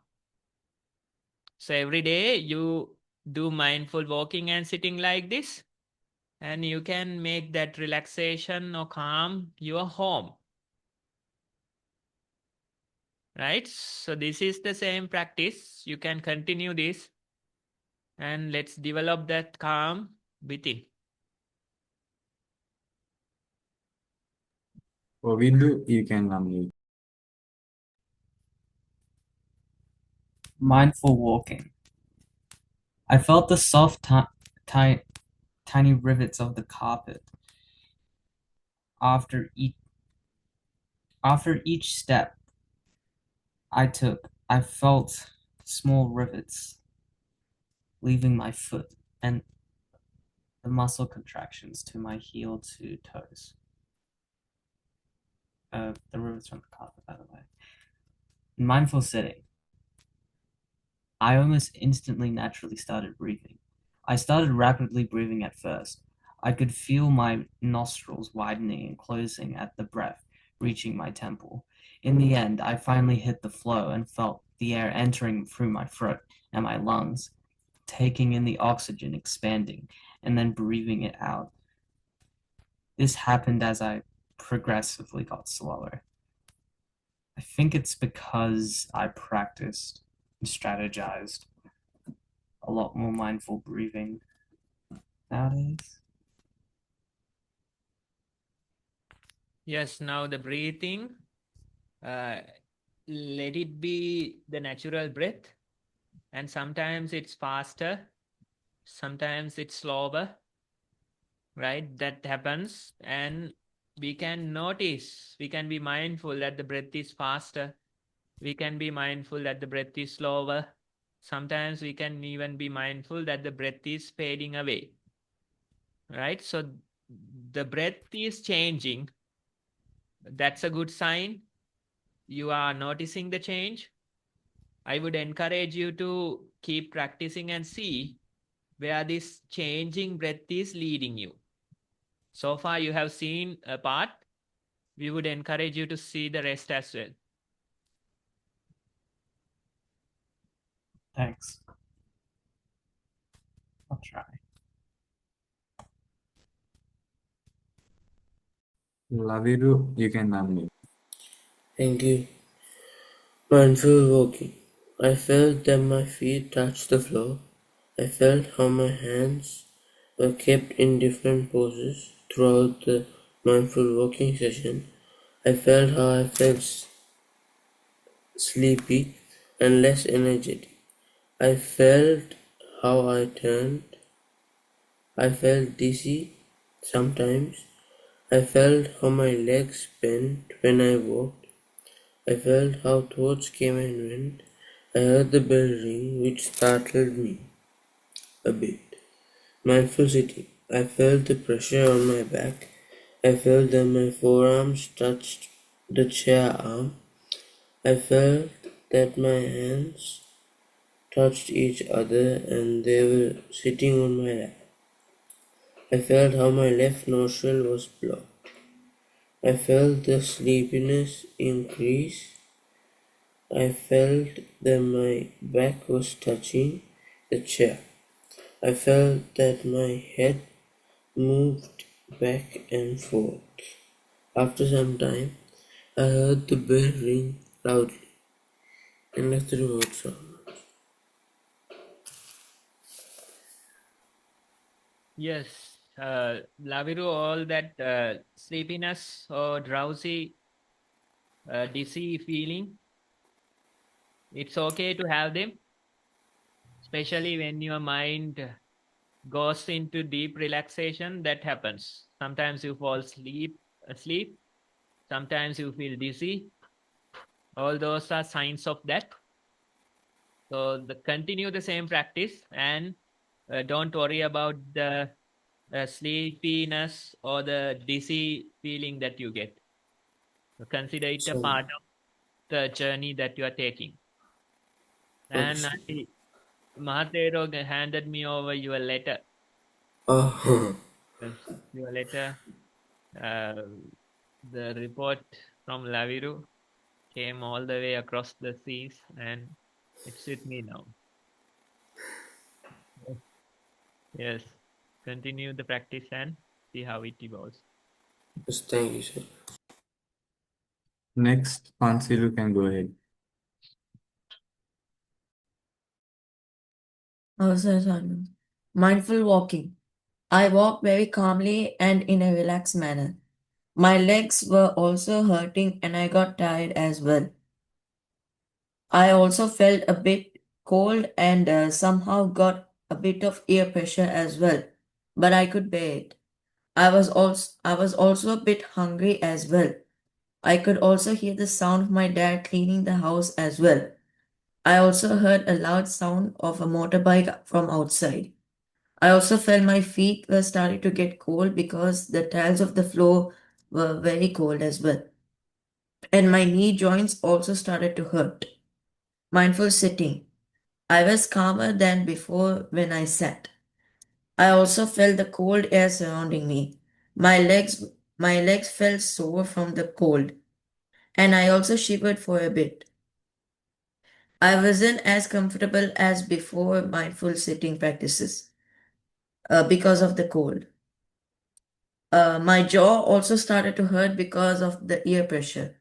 So every day you do mindful walking and sitting like this, and you can make that relaxation or calm your home. Right? So this is the same practice. You can continue this and let's develop that calm within. Ovindu, you can unmute. Mindful walking. I felt the soft, tiny rivets of the carpet. After each step I took, I felt small rivets leaving my foot and the muscle contractions to my heel to toes. The rivets from the carpet, by the way. In mindful sitting, I almost instantly naturally started breathing. I started rapidly breathing at first. I could feel my nostrils widening and closing at the breath reaching my temple. In the end, I finally hit the flow and felt the air entering through my throat and my lungs, taking in the oxygen, expanding, and then breathing it out. This happened as I progressively got slower. I think it's because I practiced and strategized a lot more mindful breathing nowadays. Yes, now the breathing, let it be the natural breath. And sometimes it's faster, sometimes it's slower, right? That happens. And we can notice, we can be mindful that the breath is faster. We can be mindful that the breath is slower. Sometimes we can even be mindful that the breath is fading away. right? So the breath is changing. That's a good sign. You are noticing the change. I would encourage you to keep practicing and see where this changing breath is leading you. So far, you have seen a part. We would encourage you to see the rest as well. Thanks. I'll try. Laviru, you can unmute. Thank you. Mindful walking. I felt that my feet touched the floor. I felt how my hands were kept in different poses throughout the mindful walking session. I felt how I felt sleepy and less energetic. I felt how I turned. I felt dizzy sometimes. I felt how my legs bent when I walked. I felt how thoughts came and went. I heard the bell ring, which startled me a bit. Mindful sitting. I felt the pressure on my back. I felt that my forearms touched the chair arm. I felt that my hands touched each other and they were sitting on my lap. I felt how my left nostril was blocked. I felt the sleepiness increase. I felt that my back was touching the chair. I felt that my head moved back and forth. After some time, I heard the bell ring loudly and left the remote on. Yes, Laviru, all that sleepiness or drowsy, dizzy feeling, it's okay to have them, especially when your mind goes into deep relaxation. That happens. Sometimes you fall asleep. Sometimes you feel dizzy. All those are signs of that. So continue the same practice and don't worry about the sleepiness or the dizzy feeling that you get. Consider it a So, part of the journey that you are taking. And okay. Mahatero handed me over your letter. Oh, Yes, your letter, uh, the report from Laviru came all the way across the seas and it's with me now. Yes, continue the practice and see how it evolves. yes, thank you, sir. Next, Pansilu can go ahead. Oh, sorry. Mindful walking. I walk very calmly and in a relaxed manner. My legs were also hurting and I got tired as well. I also felt a bit cold and somehow got a bit of ear pressure as well, but I could bear it. I was also a bit hungry as well. I could also hear the sound of my dad cleaning the house as well. I also heard a loud sound of a motorbike from outside. I also felt my feet were starting to get cold because the tiles of the floor were very cold as well. And my knee joints also started to hurt. Mindful sitting. I was calmer than before when I sat. I also felt the cold air surrounding me. My legs my legs felt sore from the cold, and I also shivered for a bit. I wasn't as comfortable as before mindful sitting practices because of the cold. My jaw also started to hurt because of the ear pressure.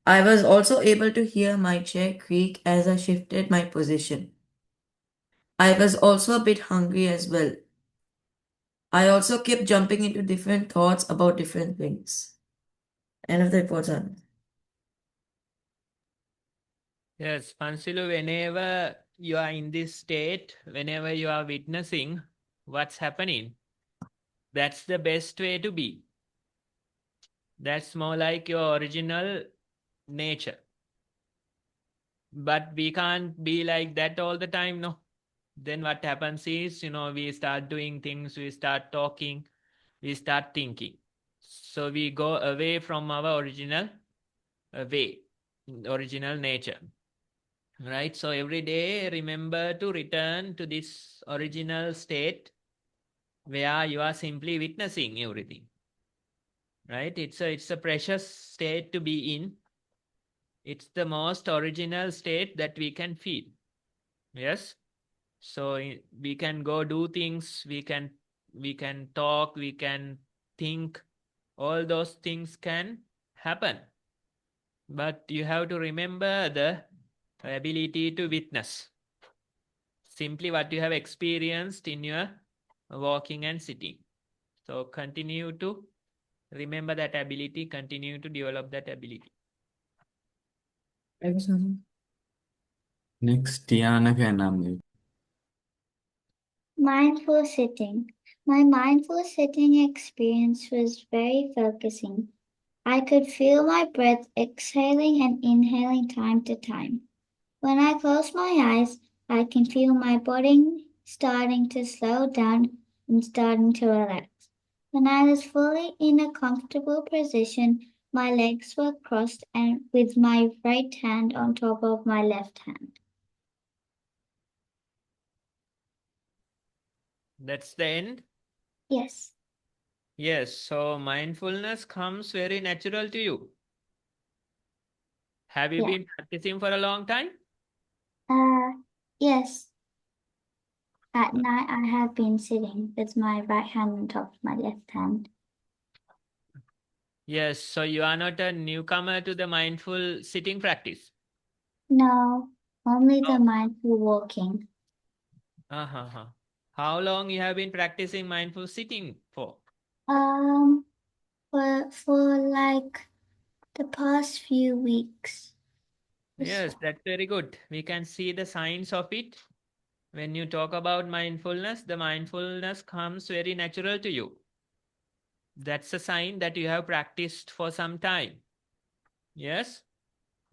I was also able to hear my chair creak as I shifted my position. I was also a bit hungry as well. I also kept jumping into different thoughts about different things. End of the report, sir. Yes, Pansilu, whenever you are in this state, whenever you are witnessing what's happening, that's the best way to be. That's more like your original nature. But we can't be like that all the time, no. Then what happens is, we start doing things, we start talking, we start thinking. So we go away from our original original nature. Right? So every day, remember to return to this original state where you are simply witnessing everything. Right? It's a precious state to be in. It's the most original state that we can feel. Yes. So we can go do things, we can talk, we can think, all those things can happen. But you have to remember the ability to witness simply what you have experienced in your walking and sitting. So continue to remember that ability, continue to develop that ability. Next, Tiana can unmute. Mindful sitting. My mindful sitting experience was very focusing. I could feel my breath exhaling and inhaling time to time. When I close my eyes, I can feel my body starting to slow down and starting to relax. When I was fully in a comfortable position, my legs were crossed and with my right hand on top of my left hand. That's the end? Yes. Yes, so mindfulness comes very natural to you. Have you Yeah. been practicing for a long time? Yes. At night, I have been sitting with my right hand on top of my left hand. Yes, so you are not a newcomer to the mindful sitting practice. No, only the mindful walking. Uh-huh. How long you have been practicing mindful sitting for? For like the past few weeks. Yes, that's very good. We can see the signs of it. When you talk about mindfulness, the mindfulness comes very natural to you. That's a sign that you have practiced for some time. Yes?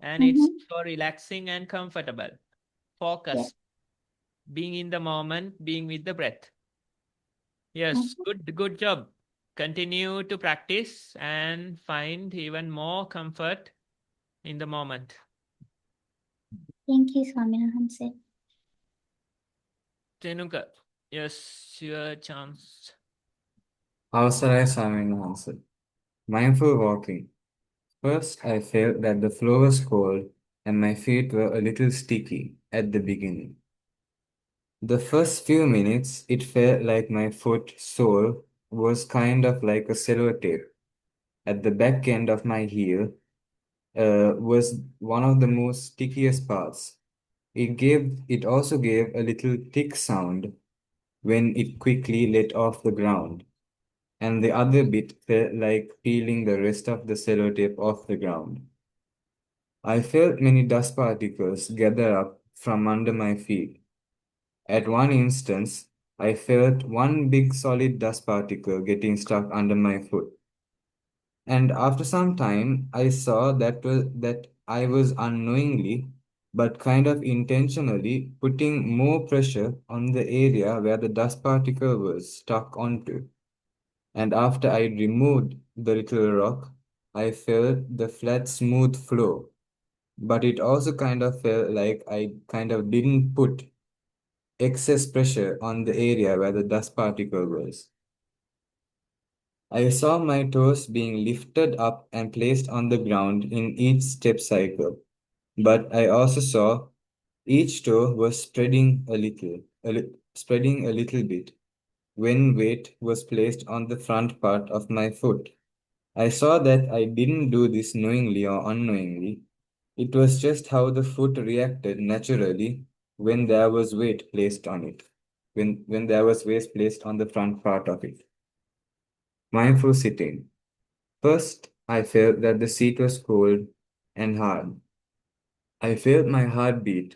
And it's so relaxing and comfortable. Focus. Being in the moment, being with the breath. Yes, good job. Continue to practice and find even more comfort in the moment. Thank you, Swaminathan. Tenuka, yes, your chance. Avasaraya Swaminathan. Mindful walking. First, I felt that the floor was cold and my feet were a little sticky at the beginning. The first few minutes, it felt like my foot sole was kind of like a sellotape. At the back end of my heel was one of the most stickiest parts. It also gave a little tick sound when it quickly let off the ground, and the other bit felt like peeling the rest of the sellotape off the ground. I felt many dust particles gather up from under my feet. At one instance, I felt one big solid dust particle getting stuck under my foot. And after some time, I saw that I was unknowingly, but kind of intentionally, putting more pressure on the area where the dust particle was stuck onto. And after I removed the little rock, I felt the flat, smooth flow. But it also kind of felt like I kind of didn't put excess pressure on the area where the dust particle was. I saw my toes being lifted up and placed on the ground in each step cycle, but I also saw each toe was spreading a little bit when weight was placed on the front part of my foot. I saw that I didn't do this knowingly or unknowingly. It was just how the foot reacted naturally when there was weight placed on it, when there was weight placed on the front part of it. Mindful sitting. First, I felt that the seat was cold and hard. I felt my heartbeat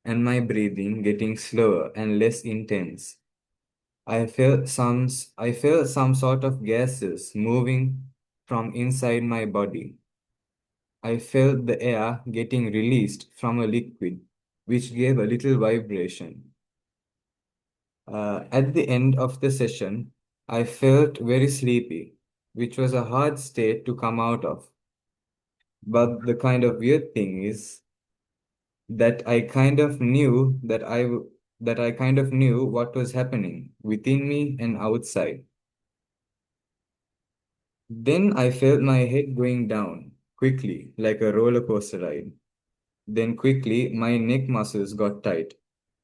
and my breathing getting slower and less intense. I felt some sort of gases moving from inside my body. I felt the air getting released from a liquid, which gave a little vibration. At the end of the session, I felt very sleepy, which was a hard state to come out of. But the kind of weird thing is that I kind of knew that I kind of knew what was happening within me and outside. Then I felt my head going down quickly, like a roller coaster ride. Then quickly my neck muscles got tight,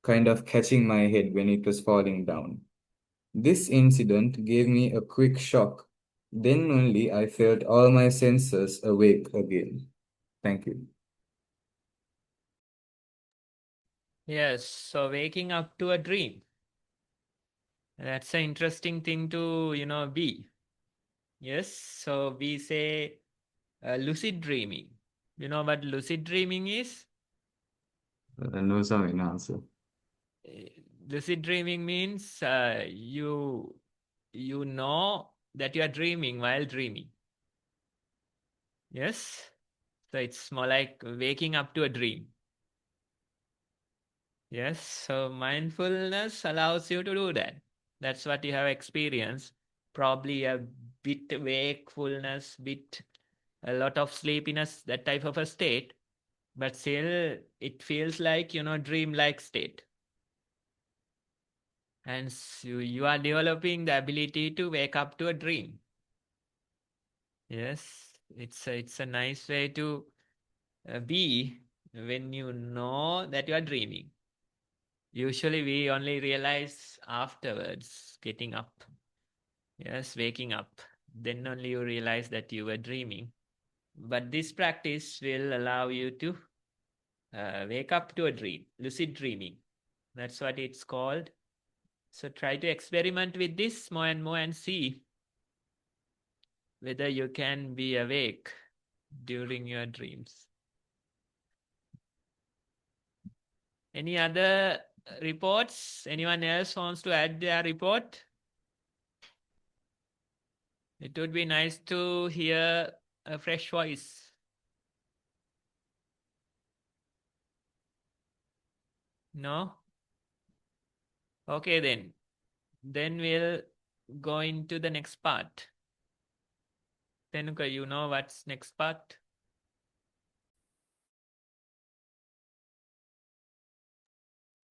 kind of catching my head when it was falling down. This incident gave me a quick shock. Then only I felt all my senses awake again. Thank you. Yes, so waking up to a dream. That's an interesting thing to, be. Yes, so we say lucid dreaming. You know what lucid dreaming is? No, sorry, no answer. Lucid dreaming means you know that you are dreaming while dreaming. Yes, so it's more like waking up to a dream. Yes, so mindfulness allows you to do that. That's what you have experienced. Probably a bit wakefulness, a lot of sleepiness, that type of a state. But still, it feels like, dream-like state. And so you are developing the ability to wake up to a dream. Yes, it's a nice way to be when you know that you are dreaming. Usually we only realize afterwards, getting up. Yes, waking up. Then only you realize that you were dreaming. But this practice will allow you to wake up to a dream, lucid dreaming. That's what it's called. So try to experiment with this more and more and see whether you can be awake during your dreams. Any other reports? Anyone else wants to add their report? It would be nice to hear a fresh voice. No? Okay then. Then we'll go into the next part. Tenuka, you know what's next part?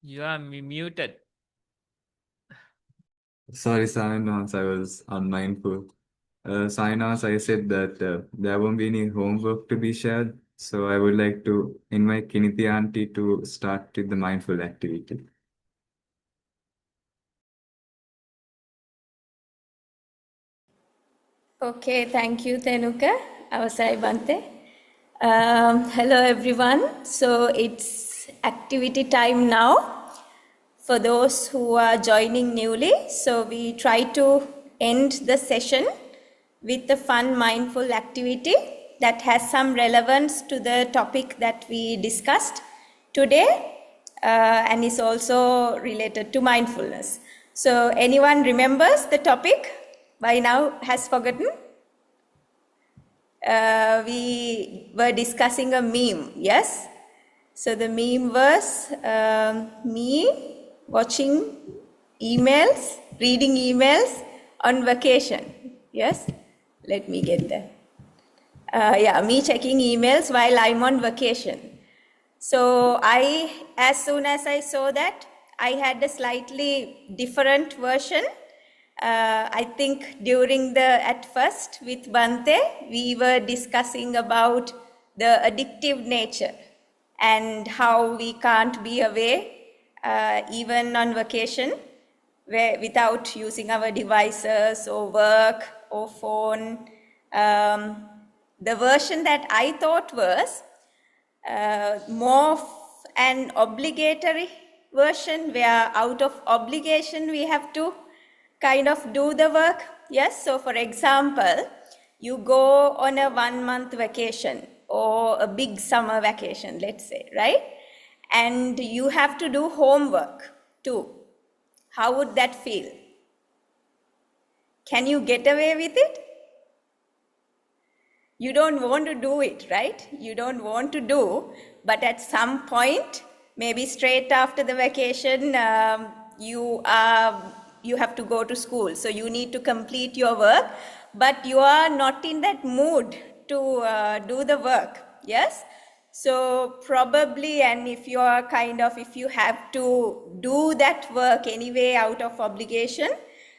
You are muted. Sorry, Sainanas, I was unmindful. Sainanas, I said that there won't be any homework to be shared, so I would like to invite Kiniti auntie to start with the mindful activity. Okay, thank you, Tenuka. Avasai Bante. Hello, everyone. So it's activity time now for those who are joining newly. So we try to end the session with a fun, mindful activity that has some relevance to the topic that we discussed today and is also related to mindfulness. So anyone remembers the topic? By now has forgotten? We were discussing a meme, yes? So the meme was me watching emails, reading emails on vacation, yes? Let me get there. Yeah, me checking emails while I'm on vacation. So as soon as I saw that, I had a slightly different version. I think at first with Bante, we were discussing about the addictive nature and how we can't be away, even on vacation, without using our devices or work or phone. The version that I thought was more an obligatory version, where out of obligation we have to kind of do the work. Yes, so for example, you go on a 1 month vacation or a big summer vacation, let's say, right? And you have to do homework too. How would that feel? Can you get away with it? You don't want to do it, right? You don't want to do, but at some point, maybe straight after the vacation, you are you have to go to school, so you need to complete your work, but you are not in that mood to do the work. Yes, so probably, and if you are if you have to do that work anyway out of obligation,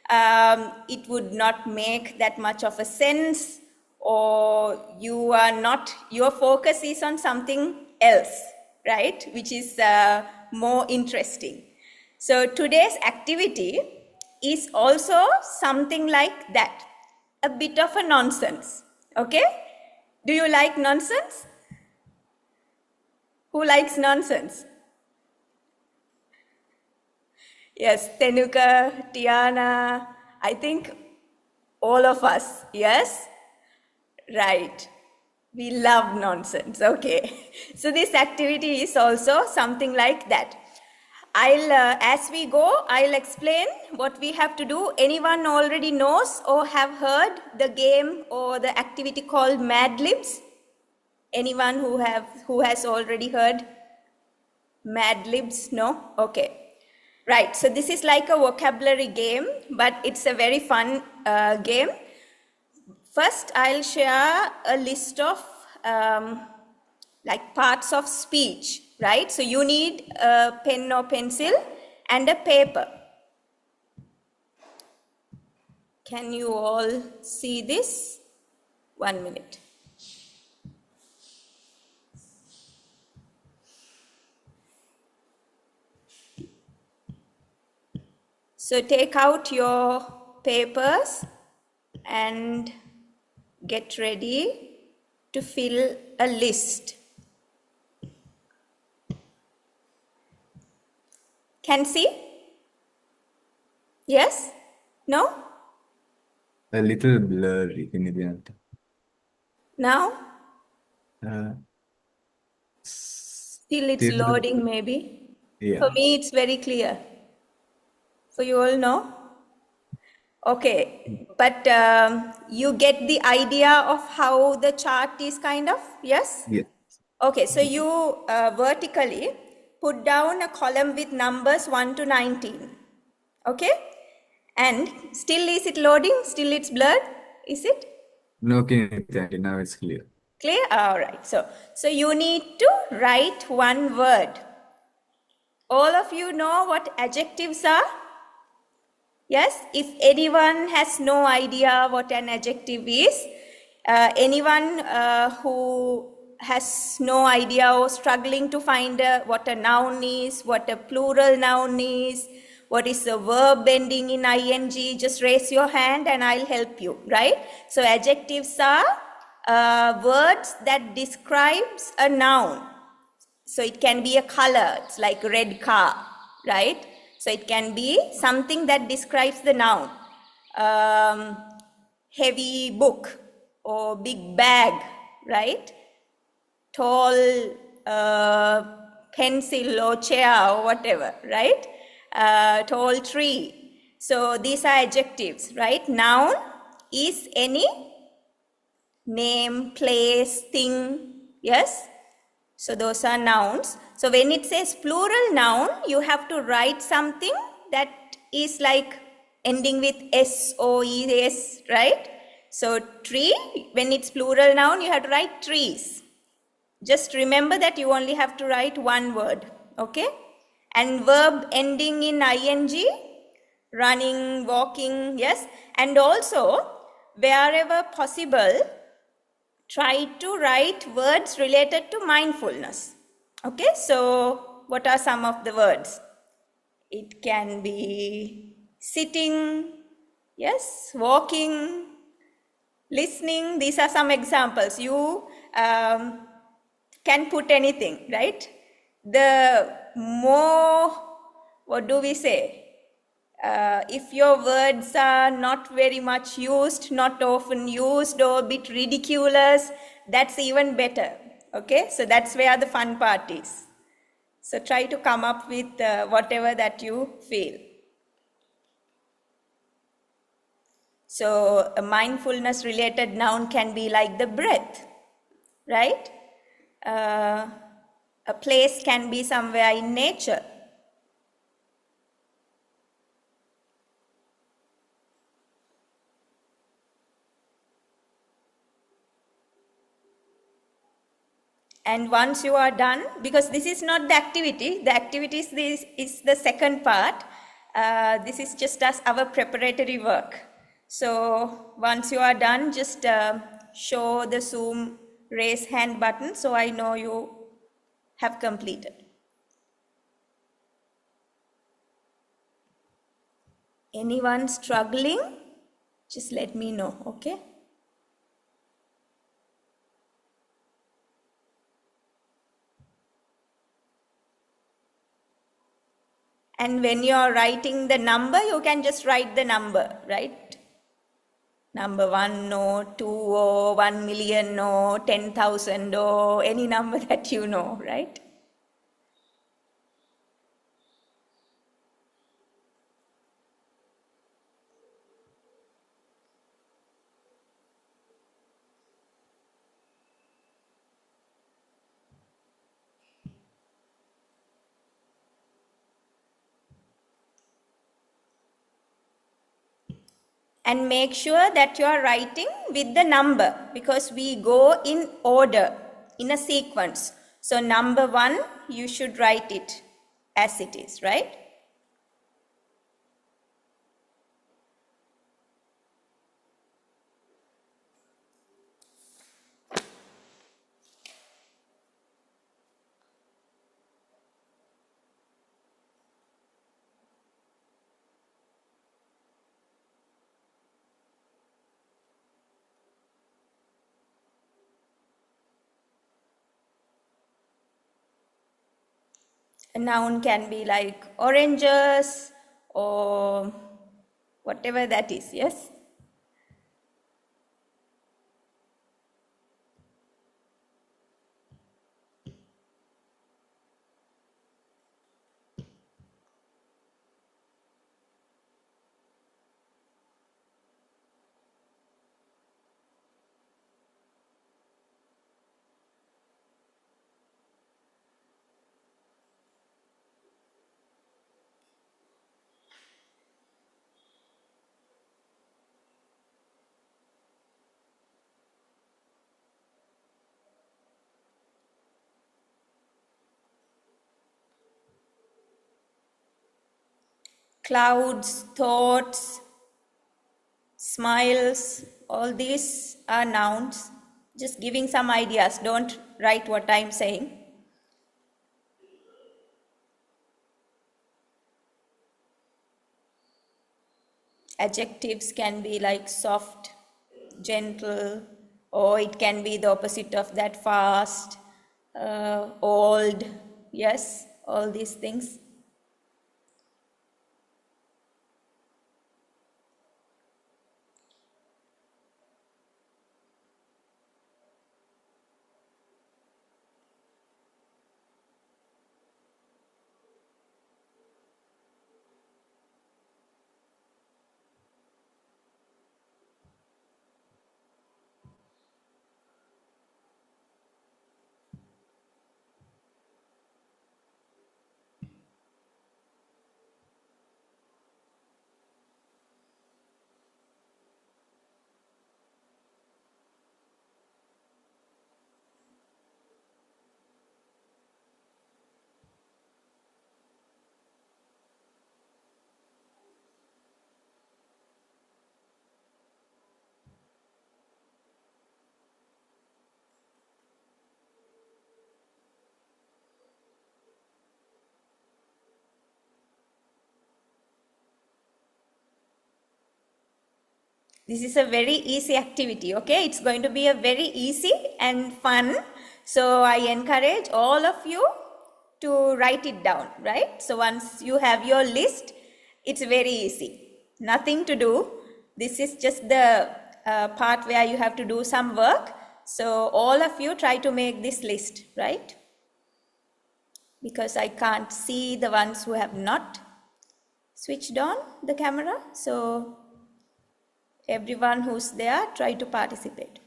it would not make that much of a sense, or you are not, your focus is on something else, right, which is more interesting. So today's activity is also something like that, a bit of a nonsense. Okay, do you like nonsense? Who likes nonsense? Yes, Tenuka, Tiana, I think all of us, yes? Right. We love nonsense, okay. So this activity is also something like that. As we go, I'll explain what we have to do. Anyone already knows or have heard the game or the activity called Mad Libs? Anyone who has already heard Mad Libs? No? Okay. Right, so this is like a vocabulary game, but it's a very fun game. First, I'll share a list of like parts of speech, right? So you need a pen or pencil and a paper. Can you all see this? 1 minute. So take out your papers and get ready to fill a list. Can see? Yes? No? A little blurry. Now? Uh, Still it's still, loading maybe. For yeah. me it's very clear. For you all, no? Okay, but you get the idea of how the chart is yes? Yeah. Okay, so you vertically put down a column with numbers 1 to 19. Okay? And still is it loading? Still it's blurred? Is it? No, okay, now it's clear. Clear? All right. So you need to write one word. All of you know what adjectives are? Yes? If anyone has no idea what an adjective is, anyone who has no idea or struggling to find what a noun is, what a plural noun is, what is a verb ending in ing, just raise your hand and I'll help you, right? So adjectives are words that describes a noun. So it can be a color, it's like red car, right? So it can be something that describes the noun. Heavy book or big bag, right? Tall pencil or chair or whatever, right? Tall tree. So these are adjectives, right? Noun is any name, place, thing, yes? So those are nouns. So when it says plural noun, you have to write something that is like ending with S or ES, right? So tree, when it's plural noun, you have to write trees. Just remember that you only have to write one word, okay? And verb ending in ing, running, walking, yes? And also, wherever possible, try to write words related to mindfulness. Okay, so what are some of the words? It can be sitting, yes, walking, listening. These are some examples. You can put anything, right? The more, what do we say? If your words are not very much used, not often used, or a bit ridiculous, that's even better. Okay, so that's where the fun part is. So try to come up with whatever that you feel. So a mindfulness related noun can be like the breath, right? A place can be somewhere in nature. And once you are done, because this is not the activity this is the second part. This is just as our preparatory work. So once you are done, just show the Zoom raise hand button so I know you have completed. Anyone struggling? Just let me know, okay? And when you're writing the number, you can just write the number, right? Number 1 no, 2 or 1 million no, 10,000 or any number that you know, right? And make sure that you are writing with the number, because we go in order, in a sequence. So number 1, you should write it as it is, right? A noun can be like oranges or whatever that is, yes? Clouds, thoughts, smiles, all these are nouns. Just giving some ideas, don't write what I'm saying. Adjectives can be like soft, gentle, or it can be the opposite of that, fast, old, yes, all these things. This is a very easy activity, okay? It's going to be a very easy and fun. So I encourage all of you to write it down, right? So once you have your list, it's very easy. Nothing to do. This is just the part where you have to do some work. So all of you try to make this list, right? Because I can't see the ones who have not switched on the camera. So everyone who's there, try to participate.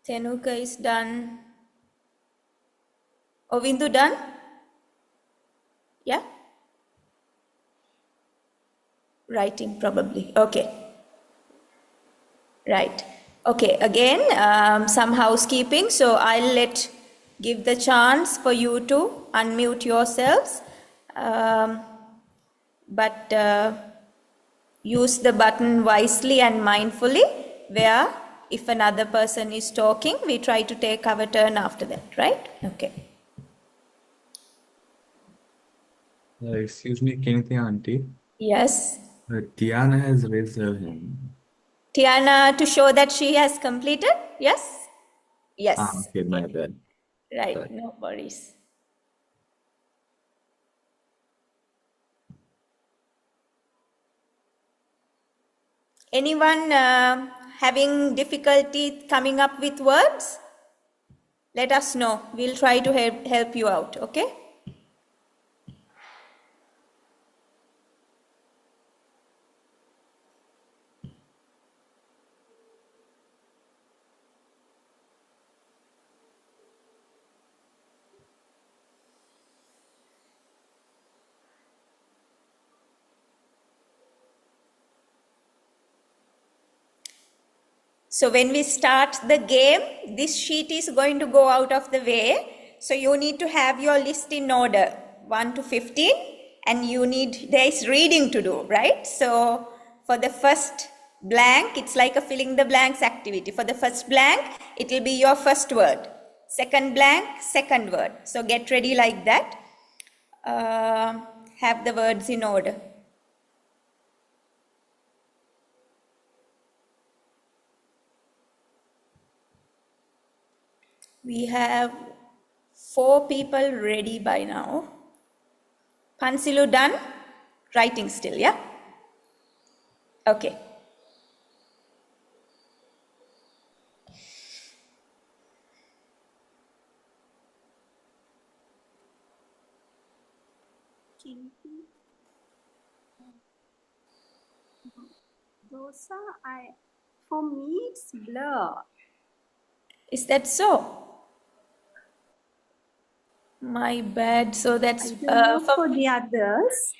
Tenuka is done. Ovindu done? Yeah? Writing probably. Okay. Right. Okay. Again, some housekeeping. So I'll give the chance for you to unmute yourselves. But use the button wisely and mindfully, where if another person is talking, we try to take our turn after that, right? Okay. Excuse me, Kennedy auntie. Yes. Tiana has raised her hand. Tiana, to show that she has completed? Yes? Yes. Okay, my bad. Right, Sorry. no worries. Anyone having difficulty coming up with words? Let us know. We'll try to help you out, okay? So when we start the game, this sheet is going to go out of the way. So you need to have your list in order, 1 to 15, and there is reading to do, right? So for the first blank, it's like a filling the blanks activity. For the first blank, it will be your first word. Second blank, second word. So get ready like that. Have the words in order. We have 4 people ready by now. Pansilu done? Writing still, yeah? Okay. Those for me, it's blur. Is that so? My bad. So that's I don't know for the others.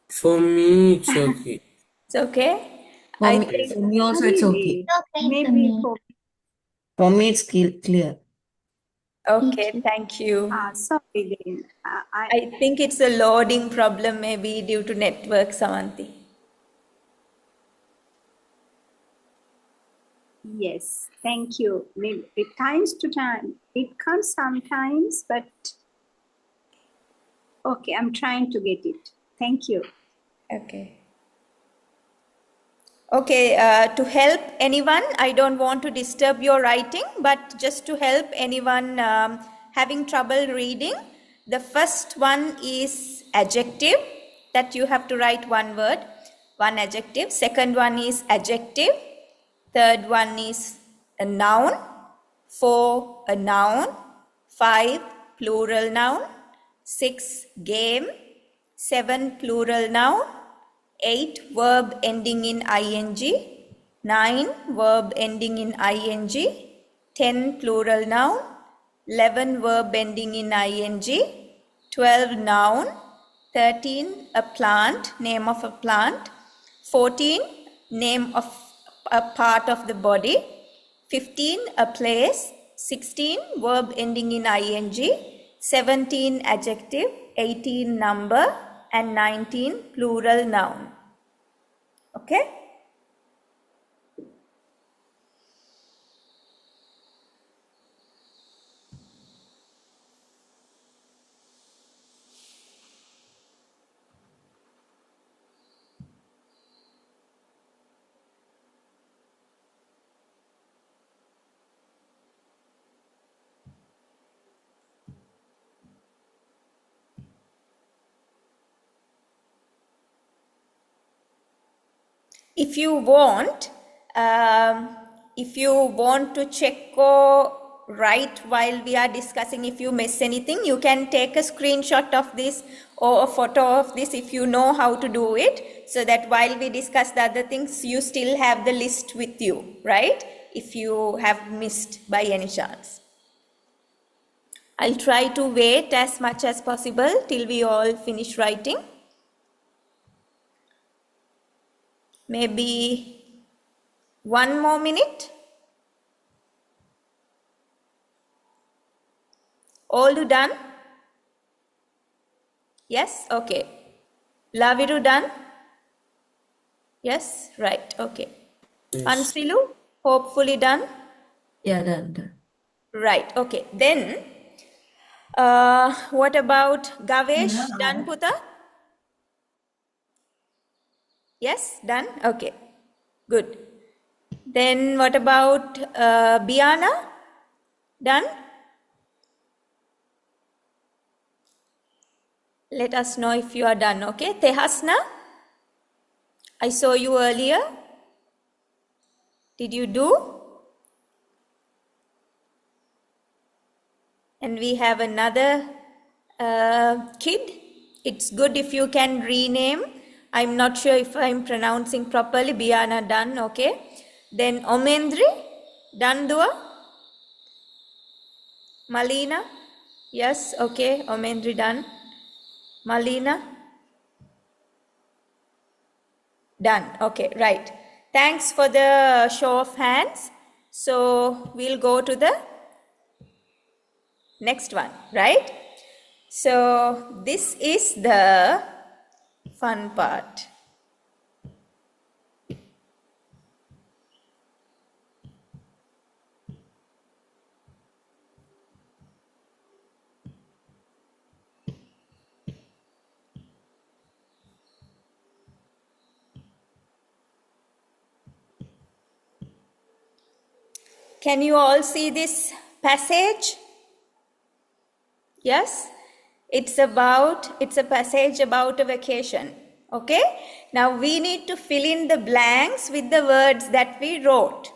For me, it's okay. It's okay. For me also it's okay. Maybe For me it's clear. Okay, thank you. Sorry then. I think it's a loading problem, maybe due to network, Samanthi. Yes, thank you. Maybe times to time. It comes sometimes, but okay, I'm trying to get it. Thank you. Okay. Okay, to help anyone, I don't want to disturb your writing, but just to help anyone having trouble reading, the first one is adjective, that you have to write one word, one adjective. Second one is adjective. Third one is a noun. 4, a noun. 5, plural noun. 6, game. 7, plural noun. 8, verb ending in ing. 9, verb ending in ing. 10, plural noun. 11, verb ending in ing. 12, noun. 13, a plant, name of a plant. 14, name of a part of the body. 15, a place. 16, verb ending in ing. 17, adjective. 18, number. And 19, plural noun. Okay? If you want to check or write while we are discussing, if you miss anything, you can take a screenshot of this or a photo of this if you know how to do it, so that while we discuss the other things, you still have the list with you, right? if you have missed by any chance. I'll try to wait as much as possible till we all finish writing. Maybe 1 more minute. All you done? Yes? Okay. Laviru done? Yes? Right. Okay. Yes. Ansilu, hopefully done? Yeah, done. Right. Okay. Then, what about Gavesh? Done, Puta? Yes? Done? Okay. Good. Then what about Biana? Done? Let us know if you are done, okay? Tehasna? I saw you earlier. Did you do? And we have another kid. It's good if you can rename. I'm not sure if I'm pronouncing properly. Biana done, okay? Then Omendri, done Dua? Malina? Yes, okay. Omendri done. Malina? Done. Okay, right. Thanks for the show of hands. So we'll go to the next one, right? So this is the fun part. Can you all see this passage? Yes? It's a passage about a vacation. Okay? Now we need to fill in the blanks with the words that we wrote.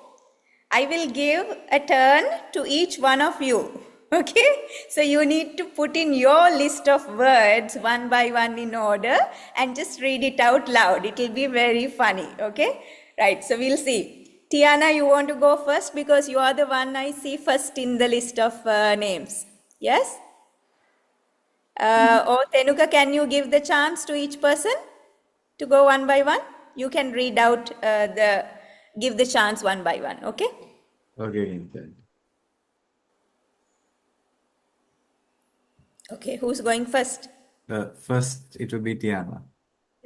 I will give a turn to each one of you. Okay? So you need to put in your list of words one by one in order and just read it out loud. It will be very funny. Okay? Right. So we'll see. Tiana, you want to go first because you are the one I see first in the list of names. Yes? Or Tenuka, can you give the chance to each person to go one by one? You can read out give the chance one by one. Okay? Okay. Okay, who's going first? First, it will be Tiana.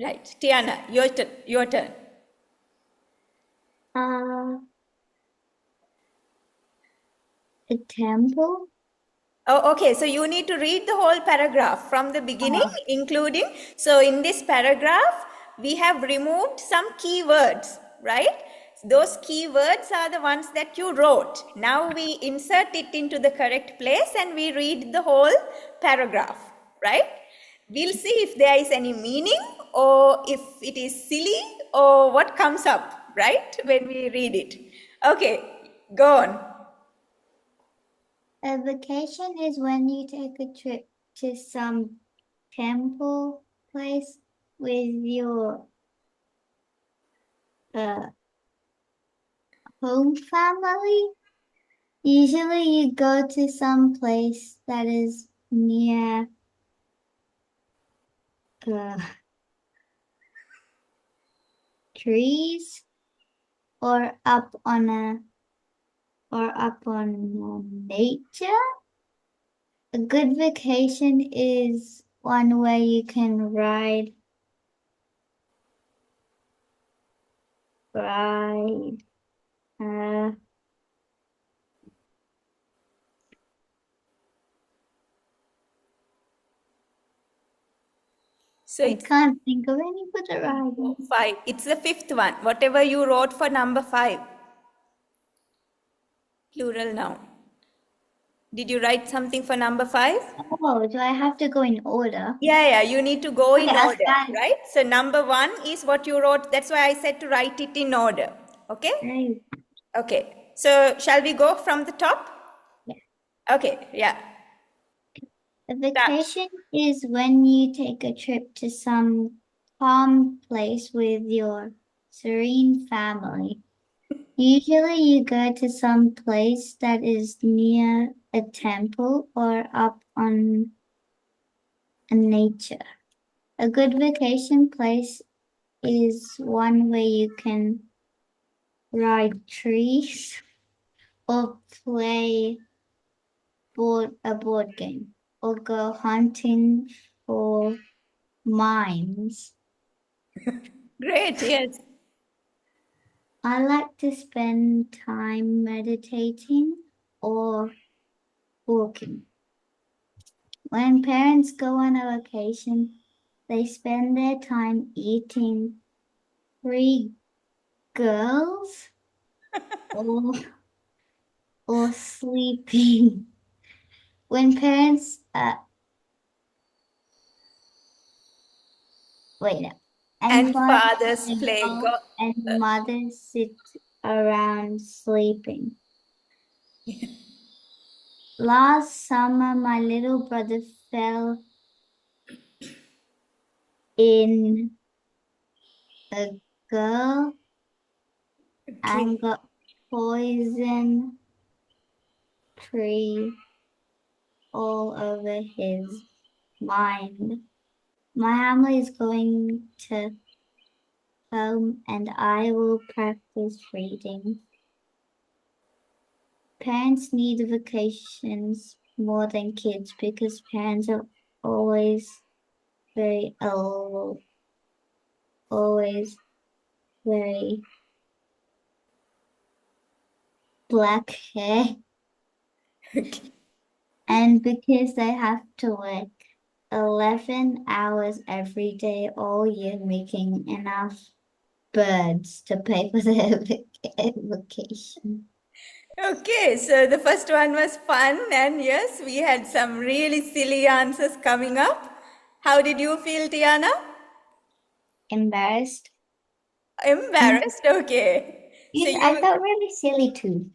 Right. Tiana, your turn. A temple? Oh, okay. So you need to read the whole paragraph from the beginning, including. So in this paragraph, we have removed some keywords, right? Those keywords are the ones that you wrote. Now we insert it into the correct place and we read the whole paragraph, right? We'll see if there is any meaning or if it is silly or what comes up, right? When we read it. Okay, go on. A vacation is when you take a trip to some temple place with your home family. Usually you go to some place that is near trees or up on nature. A good vacation is one where you can ride So I can't think of any for the riding. 5. It's the 5th one. Whatever you wrote for number 5. Plural noun. Did you write something for number 5? Oh, do I have to go in order? Yeah, you need to go in Okay, I'll order, start. right? So number 1 is what you wrote. That's why I said to write it in order. Okay? Right. Okay. So shall we go from the top? Yeah. Okay, yeah. A vacation is when you take a trip to some calm place with your serene family. Usually you go to some place that is near a temple or up on a nature. A good vacation place is one where you can ride trees or play a board game or go hunting for mines. Great, yes. I like to spend time meditating or walking. When parents go on a vacation, they spend their time eating free girls or, or sleeping. When parents, wait, no. And And fathers fathers play play golf golf. and mothers sit around sleeping. Last summer, my little brother fell in a girl and got poison tree all over his mind. My family is going to home and I will practice reading. Parents need vacations more than kids because parents are always very old, always very black hair. And because they have to work 11 hours every day all year, making enough birds to pay for their vacation. Okay, so the first one was fun, and yes, we had some really silly answers coming up. How did you feel, Tiana? Embarrassed? Embarrassed? Okay. So Yes, I you, felt really silly too.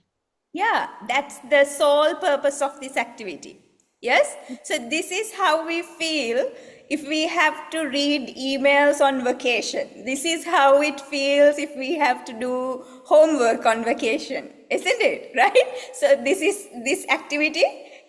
yeah, that's the sole purpose of this activity. Yes? So this is how we feel if we have to read emails on vacation. This is how it feels if we have to do homework on vacation, isn't it? Right? So this activity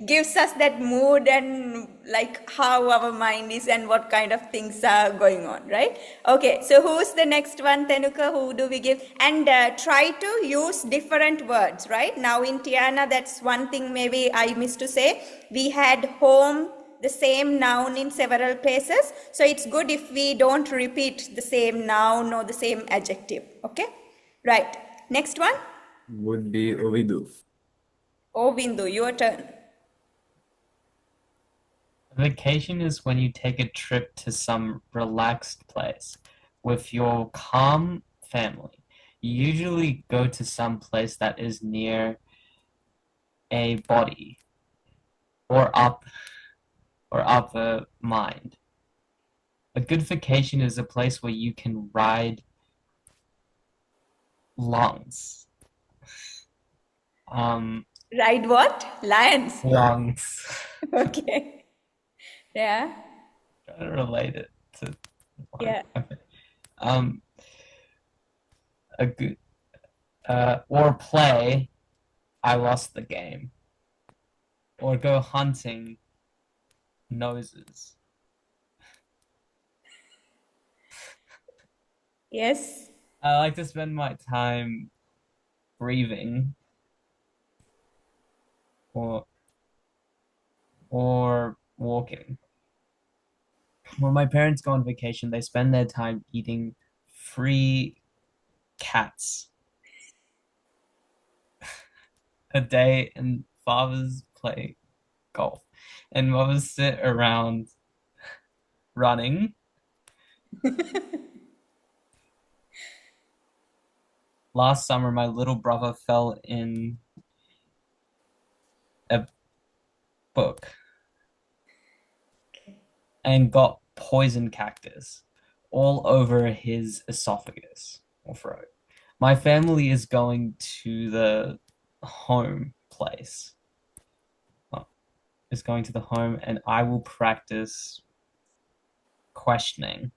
gives us that mood and like how our mind is and what kind of things are going on, right? Okay, so who's the next one, Tenuka? Who do we give? And try to use different words, right? Now in Tiana, that's one thing maybe I missed to say. We had home, the same noun in several places. So it's good if we don't repeat the same noun or the same adjective, okay? Right, next one. Would be Ovidu. Oh, Bindu, your turn. Vacation is when you take a trip to some relaxed place with your calm family. You usually go to some place that is near a body or up a mind. A good vacation is a place where you can ride lungs. Ride what? Lions. Lungs. Okay. Yeah. Trying to relate it to Yeah. okay. A good or play I lost the game. Or go hunting noses. Yes. I like to spend my time breathing or walking. When my parents go on vacation, they spend their time eating free cats a day, and fathers play golf, and mothers sit around running. Last summer, my little brother fell in a book and got poison cactus all over his esophagus or throat. My family is going to the home place. Is going to the home, and I will practice questioning.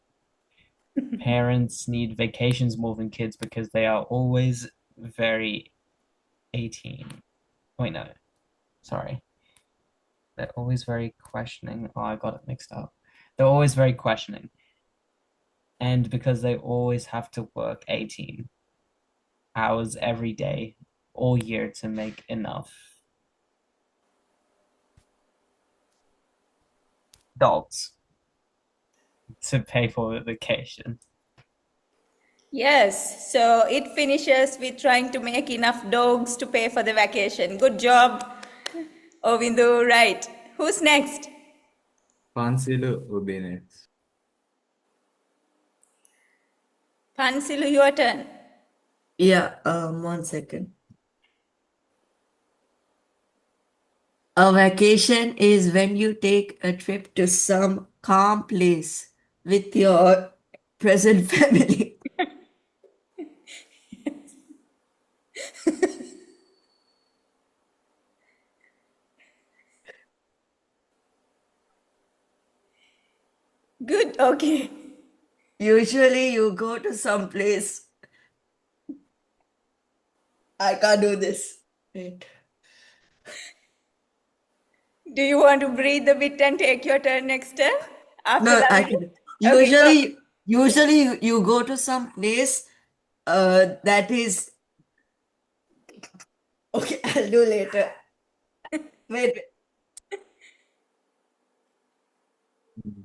Parents need vacations more than kids because they are always very 18. Wait, no. Sorry. They're always very questioning. Oh, I got it mixed up. They're always very questioning. And because they always have to work 18 hours every day, all year to make enough dollars to pay for the vacation. Yes, so it finishes with trying to make enough dogs to pay for the vacation. Good job, Ovindu. Right. Who's next? Pansilu will be next. Pansilu, your turn. Yeah, 1 second. A vacation is when you take a trip to some calm place with your present family. Good, okay. Usually you go to some place. I can't do this. Wait. Do you want to breathe a bit and take your turn next turn? After No, I Lavinia? can. Okay, go. Usually you go to some place that is okay, I'll do later. Wait.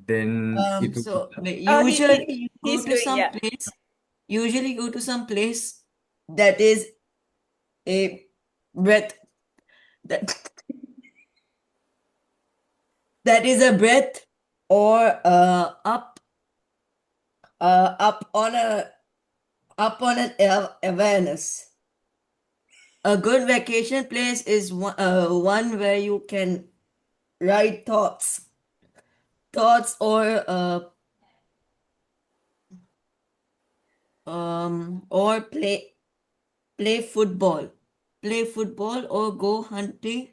Then it will So be Oh, usually you go he's to doing, some yeah. place. Usually go to some place that is a breath that that is a breath or up on an awareness. A good vacation place is one where you can write thoughts or play football, or go hunting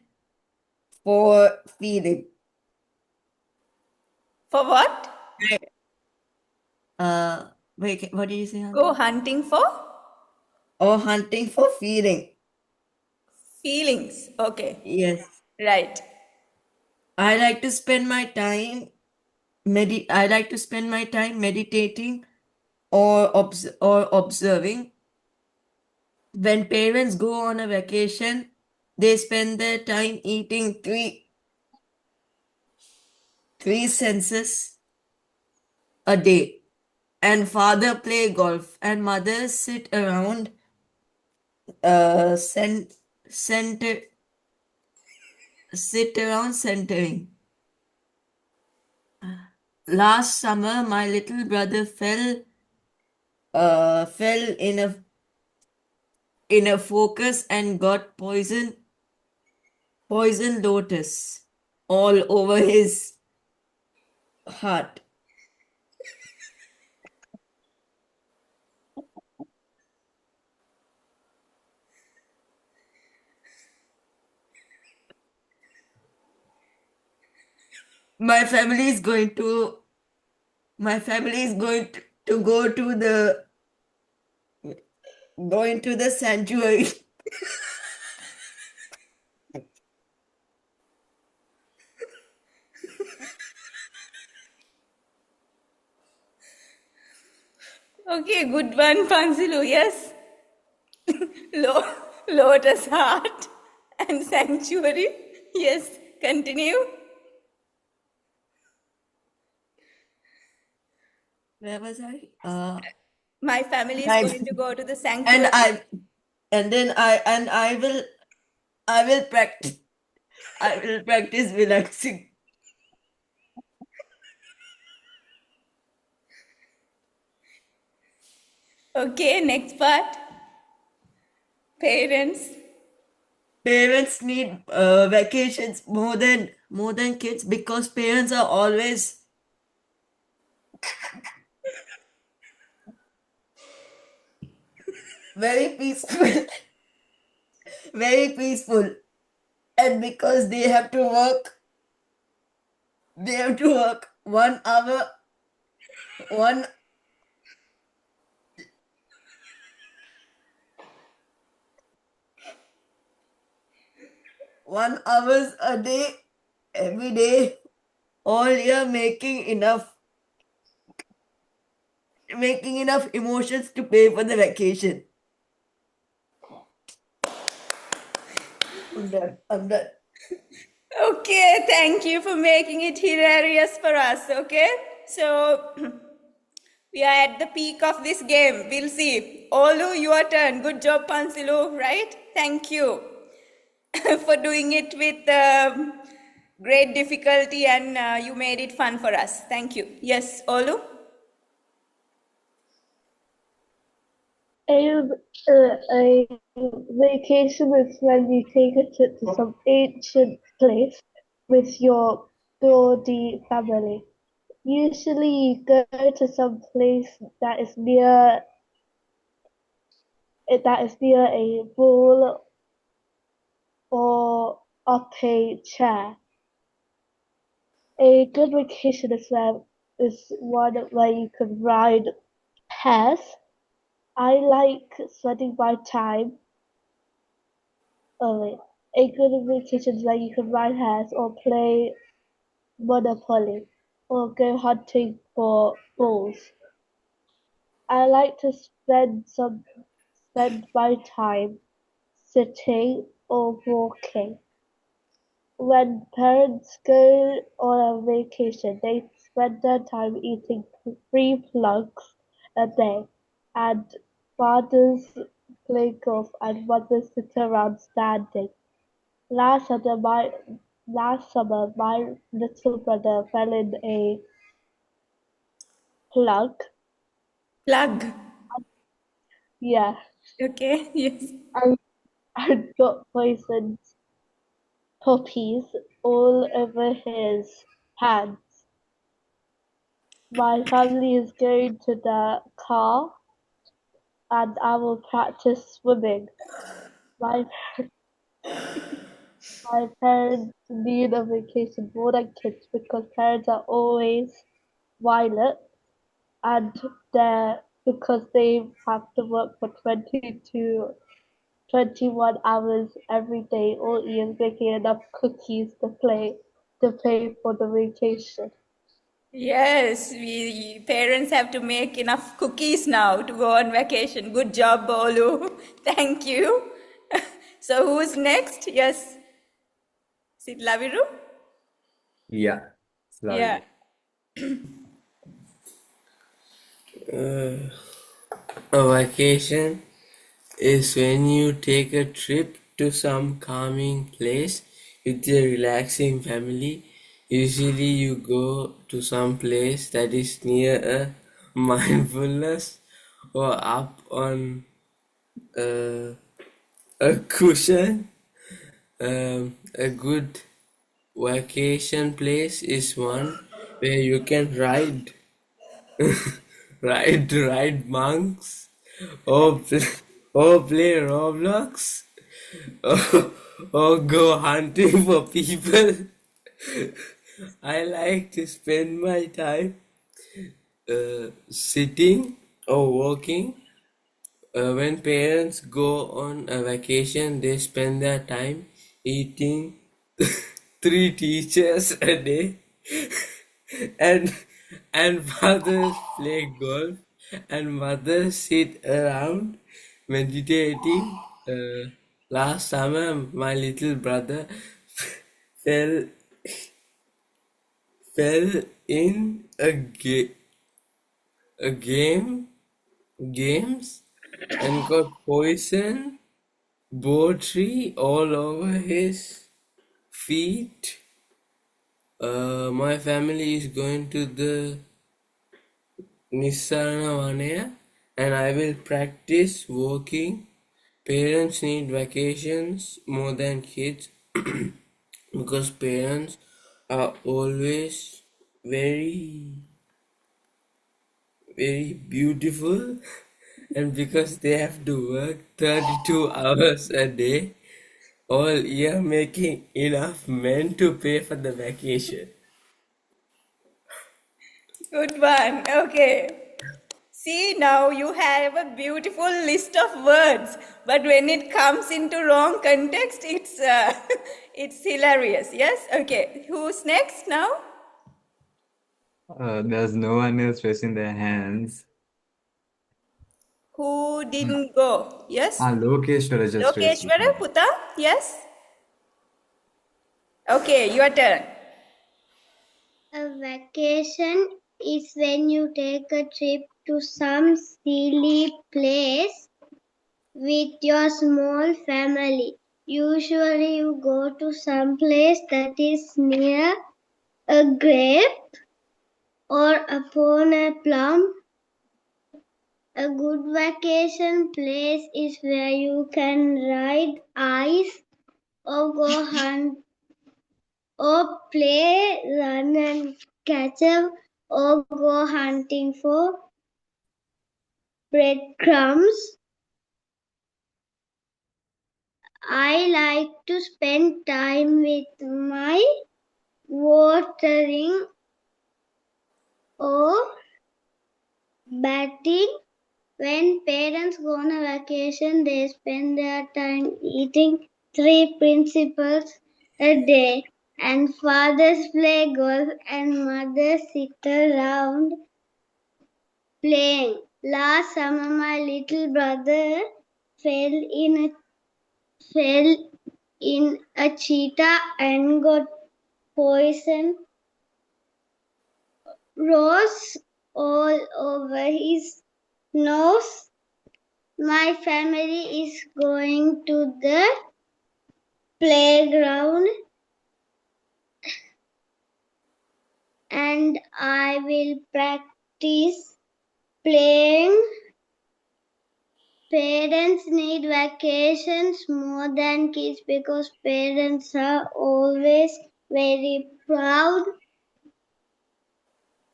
for feeding. For what? Wait, what did you say? Go hunting for Or hunting for feeding. feelings. Okay, Yes. right. I like to spend my time meditating or observing. When parents go on a vacation, they spend their time eating three senses a day. And father play golf and mother sit around center sit around centering. Last summer my little brother fell in a focus and got poison lotus all over his heart. My family is going to to go into the sanctuary. Okay, good one, Pansilu. Yes. Lotus heart and sanctuary. Yes, continue. Where was I? My family is My, going to go to the and sanctuary. I will practice relaxing. Okay, next part. Parents. Parents need vacations more than kids because parents are always very peaceful, very peaceful, and because they have to work 1 hour, one 1 hours a day, every day, all year, making enough emotions to pay for the vacation. I'm done. I'm done. Okay, thank you for making it hilarious for us. Okay, so we are at the peak of this game. We'll see. Olu, your turn. Good job, Pansilu, right? Thank you for doing it with great difficulty, and you made it fun for us. Thank you. Yes, Olu? A vacation is when you take a trip to some ancient place with your Geordie family. Usually you go to some place that is near a pool or up a chair. A good vacation is one where you can ride hares. I like spending my time. Oh wait, a good vacation is where you can ride hares or play Monopoly or go hunting for bulls. I like to spend my time sitting or walking. When parents go on a vacation, they spend their time eating 3 plugs a day, and fathers play golf and mothers sit around standing. Last summer, my little brother fell in a plug. Plug. Yeah, Okay, yes. and got poisoned puppies all over his hands. My family is going to the car and I will practice swimming. My my parents need a vacation more than kids because parents are always violent and because they have to work for 20 to 21 hours every day all year making enough cookies to pay for the vacation. Yes, we parents have to make enough cookies now to go on vacation. Good job, Olu. Thank you. So who's next? Yes. Is it Laviru? Yeah, it's Yeah. lovely. A vacation is when you take a trip to some calming place with a relaxing family. Usually you go to some place that is near a mindfulness or up on uh, a cushion. A good vacation place is one where you can ride monks or or play Roblox or go hunting for people. I like to spend my time sitting or walking. When parents go on a vacation, they spend their time eating 3 teachers a day, and fathers play golf, and mothers sit around meditating. Last summer, my little brother fell fell in a games and got poison poetry all over his feet. My family is going to the Nisarana and I will practice walking. Parents need vacations more than kids because parents are always very, very beautiful and because they have to work 32 hours a day all year making enough men to pay for the vacation. Good one. Okay. See, now you have a beautiful list of words, but when it comes into wrong context, it's it's hilarious. Yes. Okay. Who's next now? There's no one else raising their hands. Who didn't go? Yes. Lokeshwara just raised his Lokeshwara, hand. Puta. Yes. Okay, your turn. A vacation is when you take a trip to some silly place with your small family. Usually you go to some place that is near a grape or upon a plum. A good vacation place is where you can ride ice or go hunt or play run and catch up or go hunting for breadcrumbs. I like to spend time with my watering or batting. When parents go on a vacation, they spend their time eating 3 principles a day, and fathers play golf and mothers sit around playing. Last summer, my little brother fell in a cheetah and got poison rose all over his nose. My family is going to the playground and I will practice playing. Parents need vacations more than kids because parents are always very proud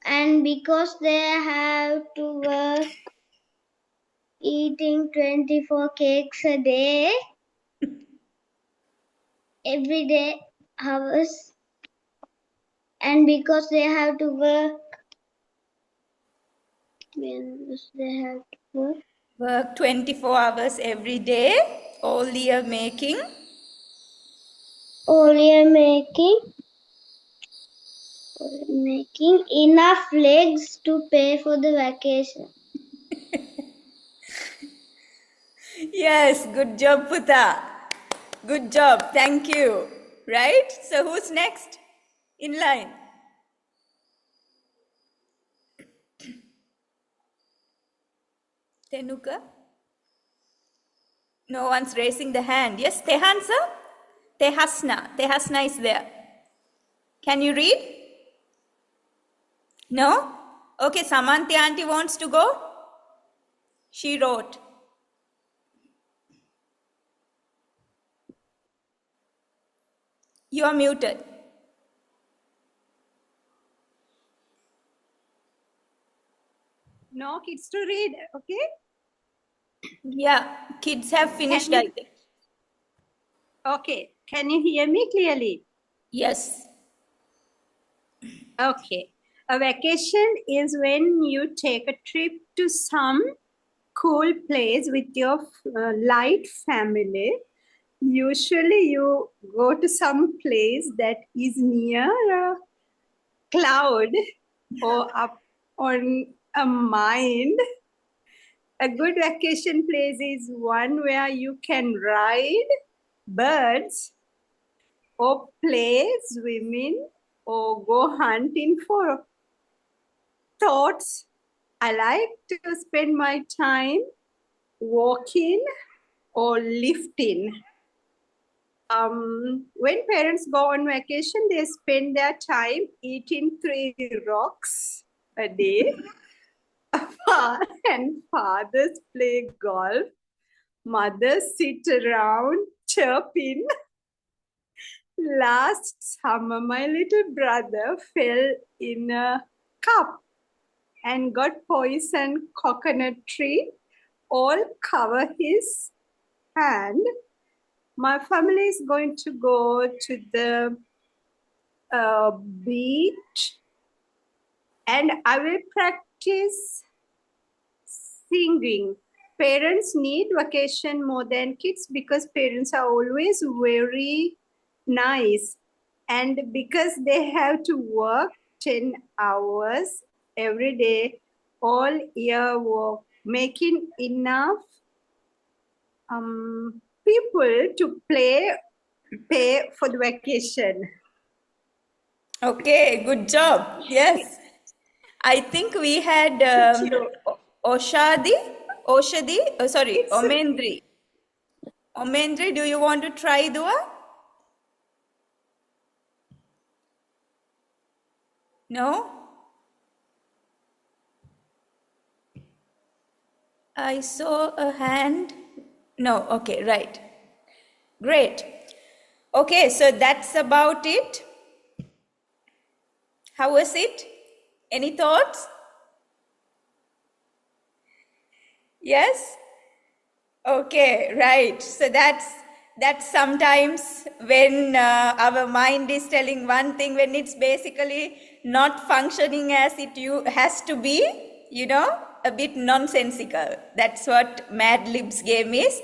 and because they have to work eating 24 cakes a day every day hours and because they have to work Work 24 hours every day, all year making. Making enough legs to pay for the vacation. Yes, good job, Puta. Good job, thank you. Right? So who's next in line? Tenuka? No one's raising the hand. Yes, Tehansa? Tehasna. Tehasna is there. Can you read? No? Okay, Samanthi auntie wants to go. She wrote. You are muted. No kids to read, okay? Yeah, kids have finished, I think. Okay, can you hear me clearly? Yes. Okay. A vacation is when you take a trip to some cool place with your light family. Usually you go to some place that is near a cloud or up on a mine. A good vacation place is one where you can ride birds or play swimming or go hunting for thoughts. I like to spend my time walking or lifting. When parents go on vacation, they spend their time eating 3 rocks a day. And fathers play golf. Mothers sit around chirping. Last summer, my little brother fell in a cup and got poison coconut tree all cover his hand. My family is going to go to the beach and I will practice singing. Parents need vacation more than kids because parents are always very nice. And because they have to work 10 hours every day, all year work, making enough people to pay for the vacation. Okay, good job. Yes. I think we had Thank you. Omendri. Omendri, do you want to try Dua? No? I saw a hand. No, okay, right. Great. Okay, so that's about it. How was it? Any thoughts? Yes? Okay, right. So that's sometimes when our mind is telling one thing when it's basically not functioning as has to be, a bit nonsensical. That's what Mad Libs game is,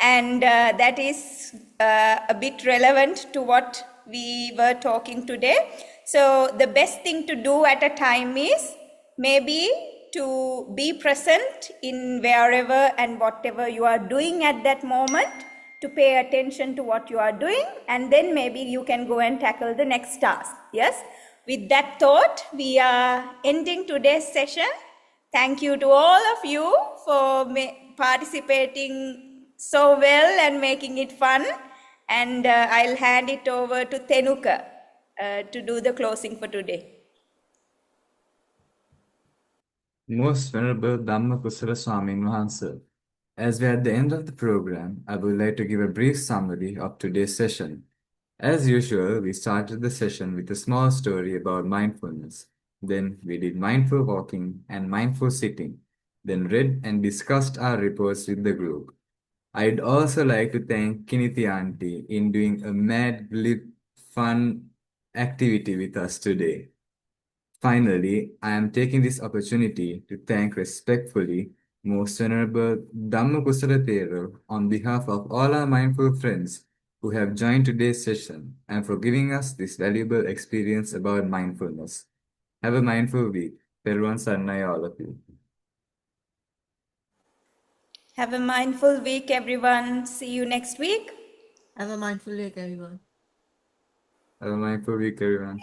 and that is a bit relevant to what we were talking today. So the best thing to do at a time is maybe to be present in wherever and whatever you are doing at that moment, to pay attention to what you are doing, and then maybe you can go and tackle the next task. Yes, with that thought, we are ending today's session. Thank you to all of you for participating so well and making it fun, and I'll hand it over to Tenuka to do the closing for today. Most Venerable Dhammakusala Swamin Wahanse, as we're at the end of the program, I would like to give a brief summary of today's session. As usual, we started the session with a small story about mindfulness. Then we did mindful walking and mindful sitting, then read and discussed our reports with the group. I'd also like to thank Kiniti Auntie in doing a mad lip fun activity with us today. Finally, I am taking this opportunity to thank respectfully Most Venerable Dhammakusala Theru on behalf of all our mindful friends who have joined today's session and for giving us this valuable experience about mindfulness. Have a mindful week. Peruan Sannai, all of you. Have a mindful week, everyone. See you next week. Have a mindful week, everyone. Have a mindful week, everyone.